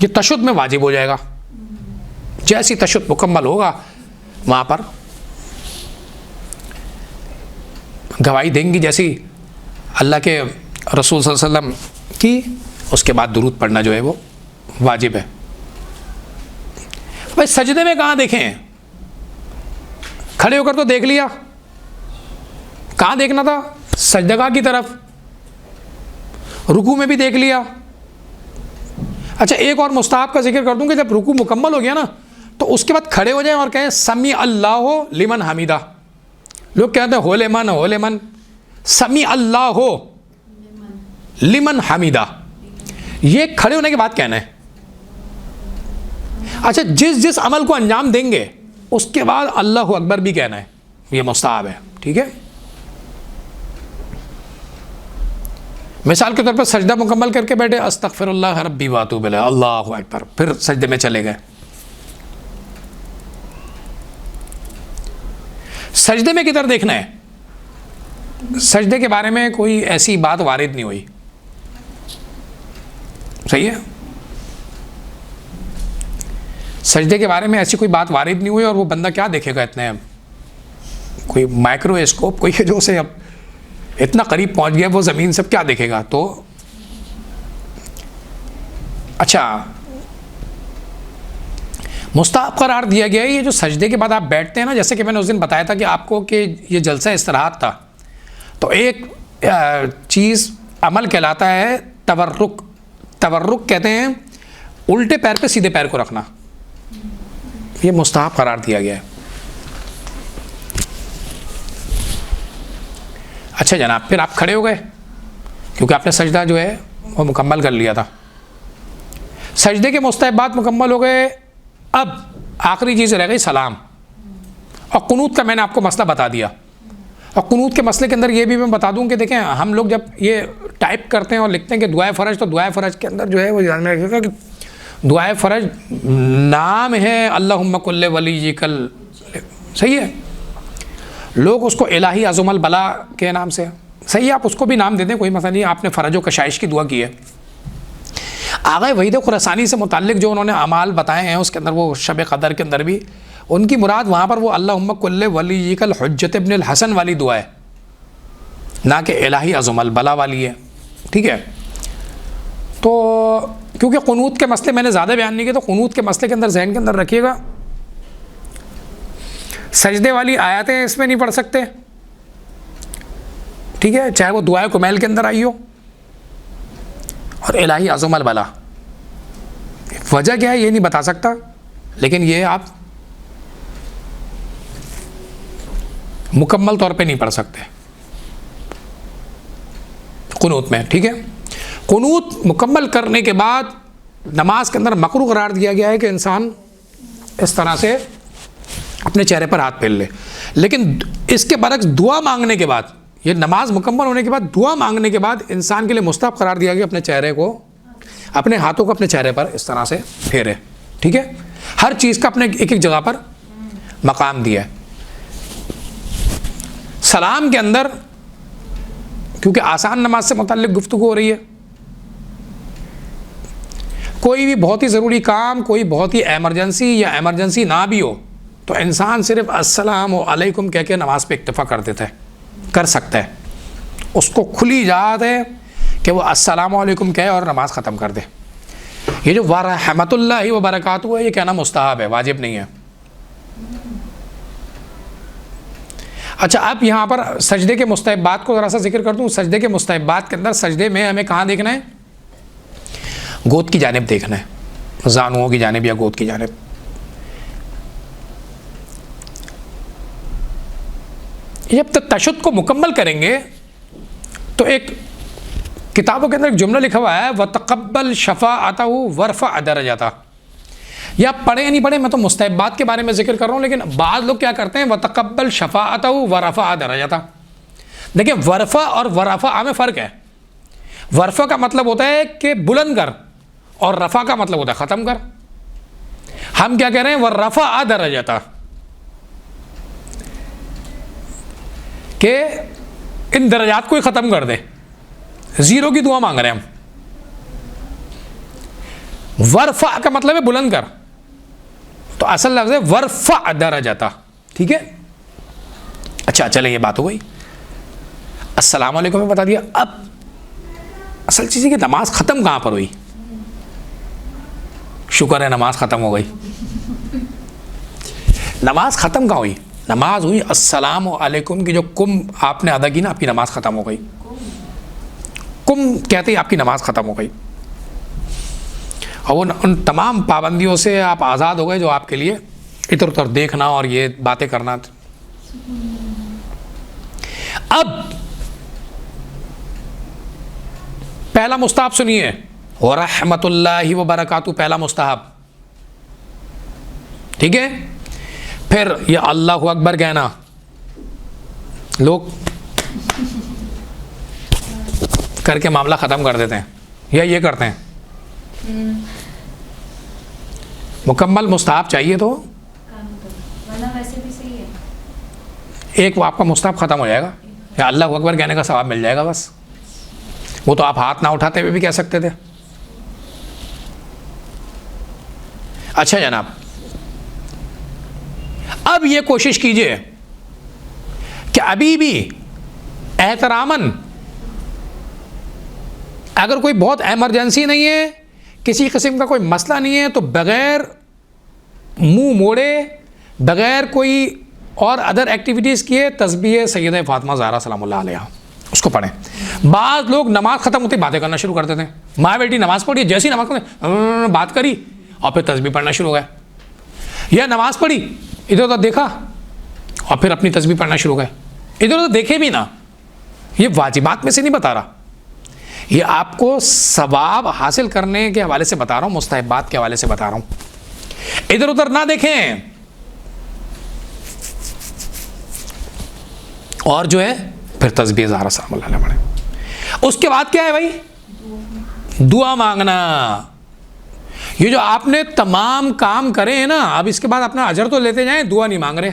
یہ تشہد میں واجب ہو جائے گا. جیسی تشہد مکمل ہوگا وہاں پر گواہی دیں گی جیسی اللہ کے رسول صلی اللہ علیہ وسلم کی, اس کے بعد درود پڑھنا جو ہے وہ واجب ہے. بھائی سجدے میں کہاں دیکھیں, کھڑے ہو کر تو دیکھ لیا, کہاں دیکھنا تھا, سجدگاہ کی طرف. رکوع میں بھی دیکھ لیا. اچھا ایک اور مستحب کا ذکر کر دوں کہ جب رکوع مکمل ہو گیا نا, تو اس کے بعد کھڑے ہو جائیں اور کہیں سمیع اللہ لمن حمیدہ. لوگ کہتے ہیں ہو لمن, سمیع اللہ لمن حمیدہ, یہ کھڑے ہونے کے بعد کہنا ہے. اچھا جس عمل کو انجام دیں گے اس کے بعد اللہ اکبر بھی کہنا ہے, یہ مستحب ہے. ٹھیک ہے, مثال کے طور پر سجدہ مکمل کر کے بیٹھے, استغفر اللہ ربی واتوب الیہ, اللہ اکبر, پھر سجدے میں چلے گئے. سجدے میں کدھر دیکھنا ہے, سجدے کے بارے میں کوئی ایسی بات وارد نہیں ہوئی. صحیح ہے, سجدے کے بارے میں ایسی کوئی بات وارد نہیں ہوئی, اور وہ بندہ کیا دیکھے گا, اتنے کوئی مائکرو اسکوپ کوئی جو سے اب اتنا قریب پہنچ گیا وہ زمین سے, کیا دیکھے گا. تو اچھا مستحب قرار دیا گیا ہے یہ جو سجدے کے بعد آپ بیٹھتے ہیں نا, جیسے کہ میں نے اس دن بتایا تھا کہ آپ کو کہ یہ جلسہ استراحت تھا, تو ایک چیز عمل کہلاتا ہے تورک. تورک کہتے ہیں الٹے پیر پہ سیدھے پیر کو رکھنا, یہ مستحب قرار دیا گیا ہے. اچھا جناب, پھر آپ کھڑے ہو گئے کیونکہ آپ نے سجدہ جو ہے وہ مکمل کر لیا تھا. سجدے کے مستحبات مکمل ہو گئے, اب آخری چیز رہ گئی سلام. اور قنوت کا میں نے آپ کو مسئلہ بتا دیا, اور قنوت کے مسئلے کے اندر یہ بھی میں بتا دوں کہ دیکھیں ہم لوگ جب یہ ٹائپ کرتے ہیں اور لکھتے ہیں کہ دعائے فرج, تو دعائے فرج کے اندر جو ہے وہ دھیان میں رکھیے گا کہ دعائے فرج نام ہے اللہم کل ولیکل. صحیح ہے, لوگ اس کو الہی عظم البلا کے نام سے صحیح ہے، آپ اس کو بھی نام دے دیں، کوئی مسئلہ نہیں. آپ نے فرج و کشائش کی دعا کی ہے. آغا وحید خراسانی سے متعلق جو انہوں نے اعمال بتائے ہیں اس کے اندر، وہ شب قدر کے اندر بھی ان کی مراد وہاں پر وہ اللہم کل ولیک الحجۃ ابن الحسن والی دعا ہے، نہ کہ الہی عظم البلا والی ہے. ٹھیک ہے. تو کیونکہ قنوت کے مسئلے میں نے زیادہ بیان نہیں کیا، تو قنوت کے مسئلے کے اندر ذہن کے اندر رکھیے گا. سجدے والی آیاتیں اس میں نہیں پڑھ سکتے. ٹھیک ہے، چاہے وہ دعائے کمیل کے اندر آئی ہو. اور الہی عظم البلا، وجہ کیا ہے یہ نہیں بتا سکتا، لیکن یہ آپ مکمل طور پہ نہیں پڑھ سکتے قنوت میں. ٹھیک ہے. قنوت مکمل کرنے کے بعد نماز کے اندر مکروہ قرار دیا گیا ہے کہ انسان اس طرح سے اپنے چہرے پر ہاتھ پھیر لے. لیکن اس کے برعکس دعا مانگنے کے بعد، یہ نماز مکمل ہونے کے بعد دعا مانگنے کے بعد انسان کے لیے مستحب قرار دیا گیا اپنے چہرے کو، اپنے ہاتھوں کو اپنے چہرے پر اس طرح سے پھیرے. ٹھیک ہے. ہر چیز کا اپنے ایک ایک جگہ پر مقام دیا ہے. سلام کے اندر کیونکہ آسان نماز سے متعلق گفتگو ہو رہی ہے، کوئی بھی بہت ہی ضروری کام، کوئی بہت ہی ایمرجنسی یا ایمرجنسی نہ بھی ہو تو انسان صرف السلام علیکم کہہ کے نماز پہ اکتفا کر دیتا ہے، کر سکتا ہے. اس کو کھلی اجازت ہے کہ وہ السلام علیکم کہے اور نماز ختم کر دے. یہ جو ورحمۃ اللہ وبرکاتہ ہے، یہ کہنا مستحب ہے، واجب نہیں ہے. اچھا، اب یہاں پر سجدے کے مستحبات کو ذرا سا ذکر کر دوں. سجدے کے مستحبات کے اندر سجدے میں ہمیں کہاں دیکھنا ہے؟ گود کی جانب دیکھنا ہے، زانوؤں کی جانب یا گود کی جانب. جب تک تشہد کو مکمل کریں گے تو ایک کتابوں کے اندر ایک جملہ لکھا ہوا ہے وَتَقَبَّلْ شَفَاعَتَهُ وَارْفَعْ دَرَجَتَهُ. یا پڑھے یا نہیں پڑھے، میں تو مستحبات کے بارے میں ذکر کر رہا ہوں، لیکن بعض لوگ کیا کرتے ہیں وَتَقَبَّلْ شَفَاعَتَهُ وَارْفَعْ دَرَجَتَهُ. دیکھیں ورفع اور ورفع میں فرق ہے. ورفع کا مطلب ہوتا ہے کہ بلند کر، اور رفع کا مطلب ہوتا ہے ختم کر. ہم کیا کہہ رہے ہیں وَرَفَعَ دَرَجَتَهُ، کہ ان درجات کو ہی ختم کر دے. زیرو کی دعا مانگ رہے ہیں ہم. ورفع کا مطلب ہے بلند کر، تو اصل لفظ ہے ورفع درجتہ. ٹھیک ہے. اچھا چلیں، یہ بات ہو گئی. السلام علیکم میں بتا دیا. اب اصل چیز ہے کہ نماز ختم کہاں پر ہوئی؟ شکر ہے نماز ختم ہو گئی. نماز ختم کہاں ہوئی؟ نماز ہوئی السلام علیکم کی جو کم آپ نے ادا کی نا، آپ کی نماز ختم ہو گئی. کم کہتے ہی آپ کی نماز ختم ہو گئی، اور وہ ان تمام پابندیوں سے آپ آزاد ہو گئے جو آپ کے لیے ادھر ادھر دیکھنا اور یہ باتیں کرنا. اب پہلا مستحب سنیے، ورحمۃ اللہ وبرکاتہ، پہلا مستحب. ٹھیک ہے. پھر یہ اللہ اکبر کہنا. لوگ کر کے معاملہ ختم کر دیتے ہیں یا یہ کرتے ہیں. مکمل مستحب چاہیے تو ویسے بھی صحیح ہے، ایک وہ آپ کا مستحب ختم ہو جائے گا، یا اللہ اکبر کہنے کا ثواب مل جائے گا بس. وہ تو آپ ہاتھ نہ اٹھاتے ہوئے بھی کہہ سکتے تھے. اچھا جناب، اب یہ کوشش کیجئے کہ ابھی بھی احتراماً، اگر کوئی بہت ایمرجنسی نہیں ہے، کسی قسم کا کوئی مسئلہ نہیں ہے، تو بغیر منہ موڑے، بغیر کوئی اور ادر ایکٹیویٹیز کیے تسبیح سیدہ فاطمہ زہرا سلام اللہ علیہا اس کو پڑھیں. بعض لوگ نماز ختم ہوتی باتیں کرنا شروع کر دیتے ہیں. ماں بیٹی نماز پڑھی، جیسی نماز پڑھی بات کری اور پھر تسبیح پڑھنا شروع ہو گئے، یا نماز پڑھی ادھر ادھر دیکھا اور پھر اپنی تسبیح پڑھنا شروع ہو گئے. ادھر ادھر دیکھے بھی نہ. یہ واجبات میں سے نہیں بتا رہا، یہ آپ کو ثواب حاصل کرنے کے حوالے سے بتا رہا ہوں، مستحبات کے حوالے سے بتا رہا ہوں. ادھر ادھر نہ دیکھیں، اور جو ہے پھر تسبیح زہرا سلام اللہ علیہ پڑھیں. اس کے بعد کیا ہے بھائی؟ دعا مانگنا. یہ جو آپ نے تمام کام کرے ہیں نا، اب اس کے بعد اپنا اجر تو لیتے جائیں، دعا نہیں مانگ رہے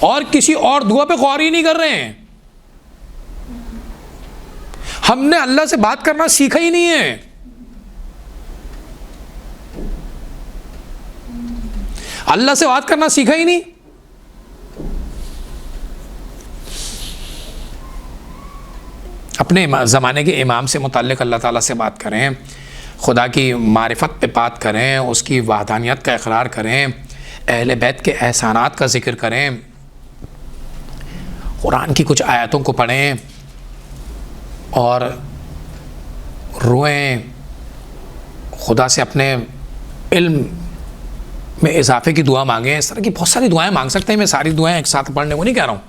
اور کسی اور دعا پہ غور ہی نہیں کر رہے ہیں. ہم نے اللہ سے بات کرنا سیکھا ہی نہیں ہے. اللہ سے بات کرنا سیکھا ہی نہیں. اپنے زمانے کے امام سے متعلق اللہ تعالیٰ سے بات کریں, خدا کی معرفت پہ بات کریں, اس کی وحدانیت کا اقرار کریں, اہل بیت کے احسانات کا ذکر کریں, قرآن کی کچھ آیتوں کو پڑھیں اور روئیں, خدا سے اپنے علم میں اضافے کی دعا مانگیں. اس طرح کی بہت ساری دعائیں مانگ سکتے ہیں. میں ساری دعائیں ایک ساتھ پڑھنے کو نہیں کہہ رہا ہوں.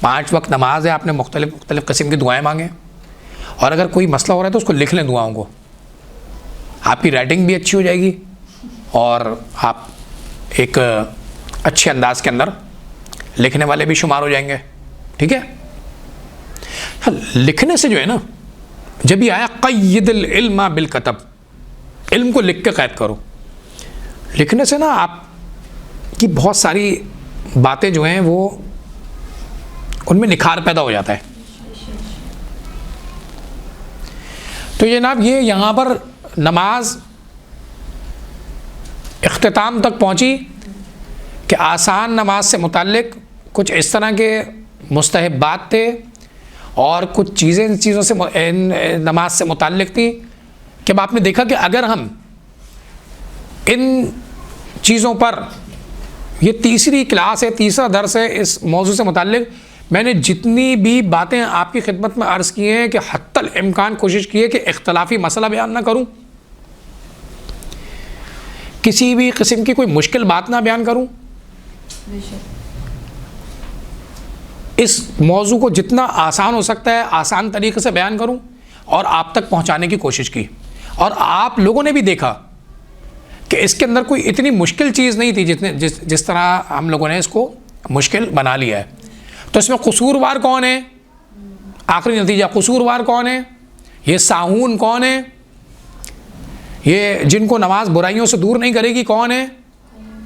5 وقت نماز ہے, آپ نے مختلف قسم کی دعائیں مانگیں, اور اگر کوئی مسئلہ ہو رہا ہے تو اس کو لکھ لیں دعاؤں کو. آپ کی رائٹنگ بھی اچھی ہو جائے گی اور آپ ایک اچھے انداز کے اندر لکھنے والے بھی شمار ہو جائیں گے. ٹھیک ہے. لکھنے سے جو ہے نا, جب یہ آیا قید العلم بالکتب, علم کو لکھ کے قید کرو, لکھنے سے نا آپ کی بہت ساری باتیں جو ہیں وہ ان میں نکھار پیدا ہو جاتا ہے. تو جناب یہ یہاں پر نماز اختتام تک پہنچی کہ آسان نماز سے متعلق کچھ اس طرح کے مستحبات تھے اور کچھ چیزیں ان چیزوں سے نماز سے متعلق تھی کہ اب آپ نے دیکھا کہ اگر ہم ان چیزوں پر, یہ تیسری کلاس ہے, تیسرا درس ہے اس موضوع سے متعلق, میں نے جتنی بھی باتیں آپ کی خدمت میں عرض کی ہیں کہ حتی الامکان کوشش کی ہے کہ اختلافی مسئلہ بیان نہ کروں, کسی بھی قسم کی کوئی مشکل بات نہ بیان کروں, اس موضوع کو جتنا آسان ہو سکتا ہے آسان طریقے سے بیان کروں اور آپ تک پہنچانے کی کوشش کی. اور آپ لوگوں نے بھی دیکھا کہ اس کے اندر کوئی اتنی مشکل چیز نہیں تھی جس طرح ہم لوگوں نے اس کو مشکل بنا لیا ہے. تو اس میں قصوروار کون ہے؟ آخری نتیجہ, قصوروار کون ہے؟ یہ ساہون کون ہے؟ یہ جن کو نماز برائیوں سے دور نہیں کرے گی کون ہے؟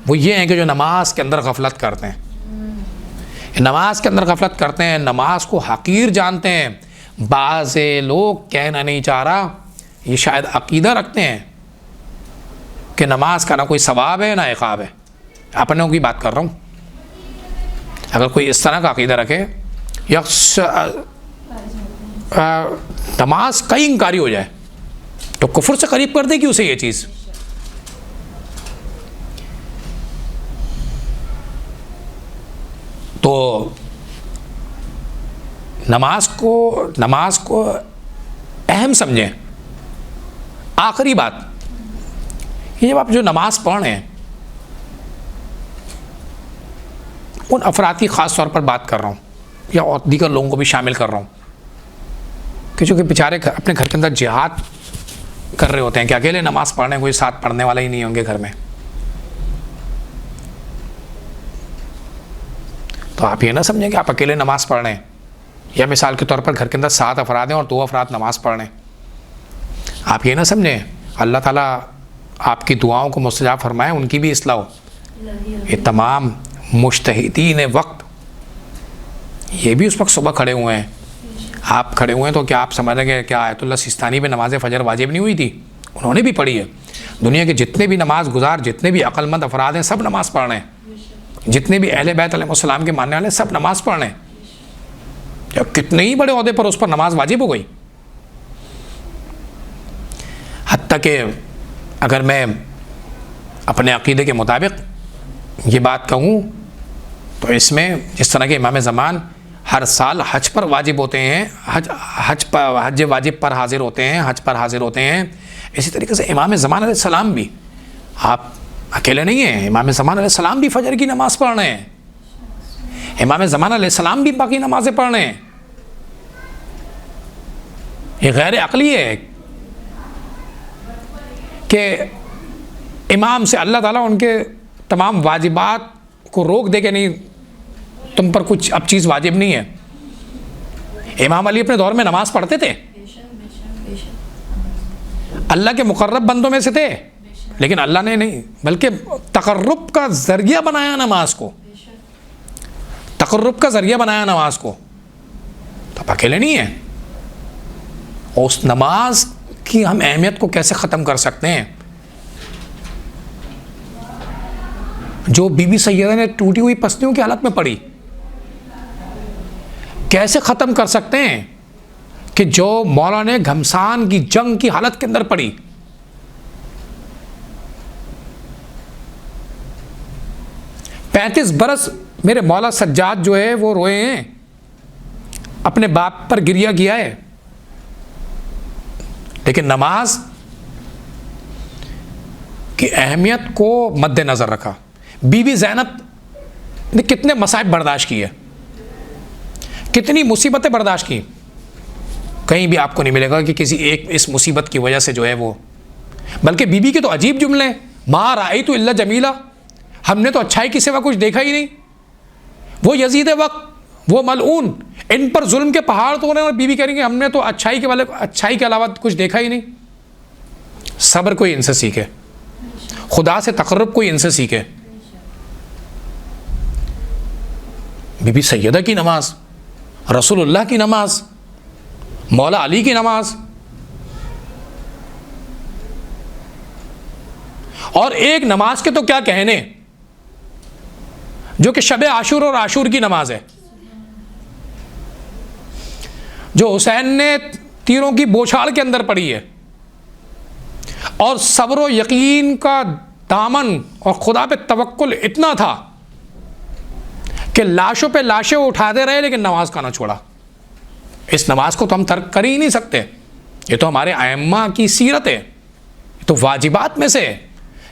وہ یہ ہیں کہ جو نماز کے اندر غفلت کرتے ہیں, نماز کے اندر غفلت کرتے ہیں, نماز کو حقیر جانتے ہیں. بعض لوگ کہنا نہیں چاہ رہا, یہ شاید عقیدہ رکھتے ہیں کہ نماز کا نہ کوئی ثواب ہے نہ عقاب ہے. اپنوں کی بات کر رہا ہوں. اگر کوئی اس طرح کا عقیدہ رکھے یا نماز کئی انکاری ہو جائے تو کفر سے قریب کر دے گی اسے یہ چیز. تو نماز کو اہم سمجھیں. آخری بات, یہ جب آپ جو نماز پڑھ رہے ہیں ان افراد کی خاص طور پر بات کر رہا ہوں یا اور دیگر لوگوں کو بھی شامل کر رہا ہوں کہ جو کہ بیچارے اپنے گھر کے اندر جہاد کر رہے ہوتے ہیں کہ اکیلے نماز پڑھنے, کوئی ساتھ پڑھنے والا ہی نہیں ہوں گے گھر میں. تو آپ یہ نہ سمجھیں کہ آپ اکیلے نماز پڑھ رہے ہیں, یا مثال کے طور پر گھر کے اندر 7 افراد ہیں اور 2 افراد نماز پڑھ رہے ہیں. آپ یہ نہ سمجھیں, اللہ تعالیٰ آپ کی دعاؤں کو مستجاب فرمائے, ان کی بھی اصلاح ہو. یہ تمام مجتہدین وقت یہ بھی اس وقت صبح کھڑے ہوئے ہیں. آپ کھڑے ہوئے ہیں تو کیا آپ سمجھ رہے ہیں کہ آیت اللہ سستانی پہ نماز فجر واجب نہیں ہوئی تھی؟ انہوں نے بھی پڑھی ہے. دنیا کے جتنے بھی نماز گزار, جتنے بھی عقل مند افراد ہیں, سب نماز پڑھ رہے ہیں. جتنے بھی اہل بیت علیہ السلام کے ماننے والے سب نماز پڑھ رہے ہیں. یا کتنے ہی بڑے عہدے پر اس پر نماز واجب ہو گئی. حتیٰ کہ اگر میں اپنے عقیدے کے مطابق یہ بات کہوں تو اس میں جس طرح کہ امام زمان ہر سال حج پر واجب ہوتے ہیں, حج واجب پر حاضر ہوتے ہیں, حج پر حاضر ہوتے ہیں, اسی طریقے سے امام زمان علیہ السلام بھی, آپ اکیلے نہیں ہیں, امام زمان علیہ السلام بھی فجر کی نماز پڑھ رہے ہیں, امام زمان علیہ السلام بھی باقی نمازیں پڑھ رہے ہیں. یہ غیر عقلی ہے کہ امام سے اللہ تعالیٰ ان کے تمام واجبات کو روک دے کہ نہیں تم پر کچھ اب چیز واجب نہیں ہے. امام علی اپنے دور میں نماز پڑھتے تھے, اللہ کے مقرب بندوں میں سے تھے, لیکن اللہ نے نہیں بلکہ تقرب کا ذریعہ بنایا نماز کو, تقرب کا ذریعہ بنایا نماز کو. تو آپ اکیلے نہیں ہیں. اور اس نماز کی ہم اہمیت کو کیسے ختم کر سکتے ہیں؟ جو بی بی سیدہ نے ٹوٹی ہوئی پسلیوں کی حالت میں پڑھی، کیسے ختم کر سکتے ہیں کہ جو مولا نے گھمسان کی جنگ کی حالت کے اندر پڑھی؟ 35 برس میرے مولا سجاد جو ہے وہ روئے ہیں، اپنے باپ پر گریہ کیا ہے، لیکن نماز کی اہمیت کو مد نظر رکھا۔ بی بی زینب نے کتنے مصائب برداشت کیے، کتنی مصیبتیں برداشت کی، کہیں بھی آپ کو نہیں ملے گا کہ کسی ایک اس مصیبت کی وجہ سے جو ہے وہ، بلکہ بی بی کے تو عجیب جملے ہیں، ما رأیت الا جمیلا، ہم نے تو اچھائی کی سوا کچھ دیکھا ہی نہیں۔ وہ یزید وقت، وہ ملعون، ان پر ظلم کے پہاڑ تو اور بی بی کہیں گے ہم نے تو اچھائی کے علاوہ کچھ دیکھا ہی نہیں۔ صبر کوئی ان سے سیکھے، خدا سے تقرب کوئی ان سے سیکھے۔ بی بی سیدہ کی نماز، رسول اللہ کی نماز، مولا علی کی نماز، اور ایک نماز کے تو کیا کہنے جو کہ شب عاشور اور عاشور کی نماز ہے، جو حسین نے تیروں کی بوچھاڑ کے اندر پڑھی ہے، اور صبر و یقین کا دامن اور خدا پہ توکل اتنا تھا کہ لاشوں پہ لاشیں اٹھاتے رہے لیکن نماز کا نہ چھوڑا۔ اس نماز کو تو ہم ترک کر ہی نہیں سکتے، یہ تو ہمارے ائمہ کی سیرت ہے، یہ تو واجبات میں سے ہے۔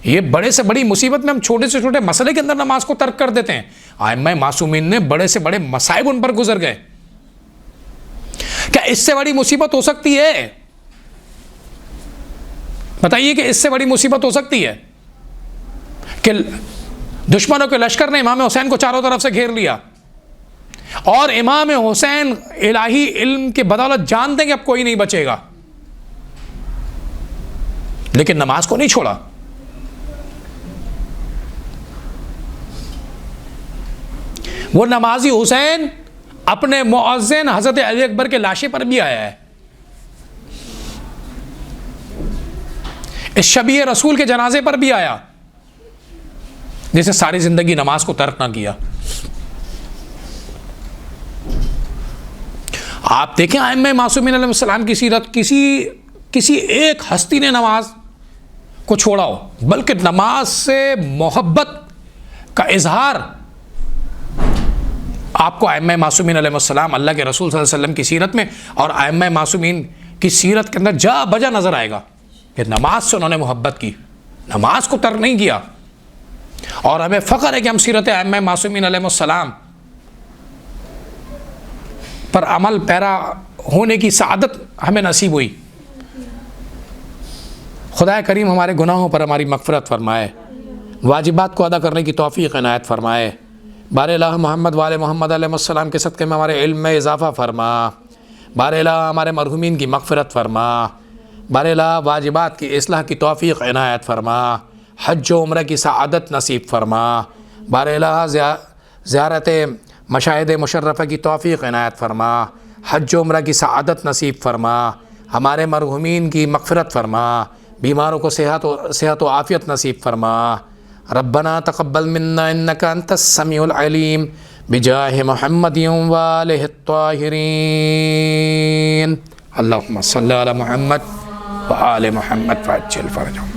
یہ بڑے سے بڑی مصیبت میں ہم چھوٹے سے چھوٹے مسئلے کے اندر نماز کو ترک کر دیتے ہیں۔ ائمہ معصومین نے بڑے سے بڑے مصائب ان پر گزر گئے، کیا اس سے بڑی مصیبت ہو سکتی ہے؟ بتائیے کہ اس سے بڑی مصیبت ہو سکتی ہے کہ دشمنوں کے لشکر نے امام حسین کو چاروں طرف سے گھیر لیا، اور امام حسین الہی علم کے بدولت جانتے ہیں کہ اب کوئی نہیں بچے گا، لیکن نماز کو نہیں چھوڑا۔ وہ نمازی حسین اپنے مؤذن حضرت علی اکبر کے لاشے پر بھی آیا ہے، اس شبیہ رسول کے جنازے پر بھی آیا، جسے ساری زندگی نماز کو ترک نہ کیا۔ آپ دیکھیں ائمہ معصومین علیہ السلام کی سیرت، کسی ایک ہستی نے نماز کو چھوڑا ہو، بلکہ نماز سے محبت کا اظہار آپ کو ائمہ معصومین علیہ السلام، اللہ کے رسول صلی اللہ علیہ وسلم کی سیرت میں اور ائمہ معصومین کی سیرت کے اندر جا بجا نظر آئے گا کہ نماز سے انہوں نے محبت کی، نماز کو ترک نہیں کیا۔ اور ہمیں فخر ہے کہ ہم سیرت ائمہ معصومین علیہ السلام پر عمل پیرا ہونے کی سعادت ہمیں نصیب ہوئی۔ خدا کریم ہمارے گناہوں پر ہماری مغفرت فرمائے، واجبات کو ادا کرنے کی توفیق عنایت فرمائے۔ بار الہ محمد وآل محمد علیہ السلام کے صدقے میں ہمارے علم میں اضافہ فرما، بار الہ ہمارے مرحومین کی مغفرت فرما، بار الہ واجبات کی اصلاح کی توفیق عنایت فرما، حج و عمرہ کی سعادت نصیب فرما، بار الہ زیارت مشاہد مشرفہ کی توفیق عنایت فرما، حج و عمرہ کی سعادت نصیب فرما، ہمارے مرحومین کی مغفرت فرما، بیماروں کو صحت و عافیت نصیب فرما۔ ربنا تقبل منا انك انت السميع العليم بجاه محمد وآله الطاهرين اللهم صل على محمد وآل محمد فعجل فرجهم۔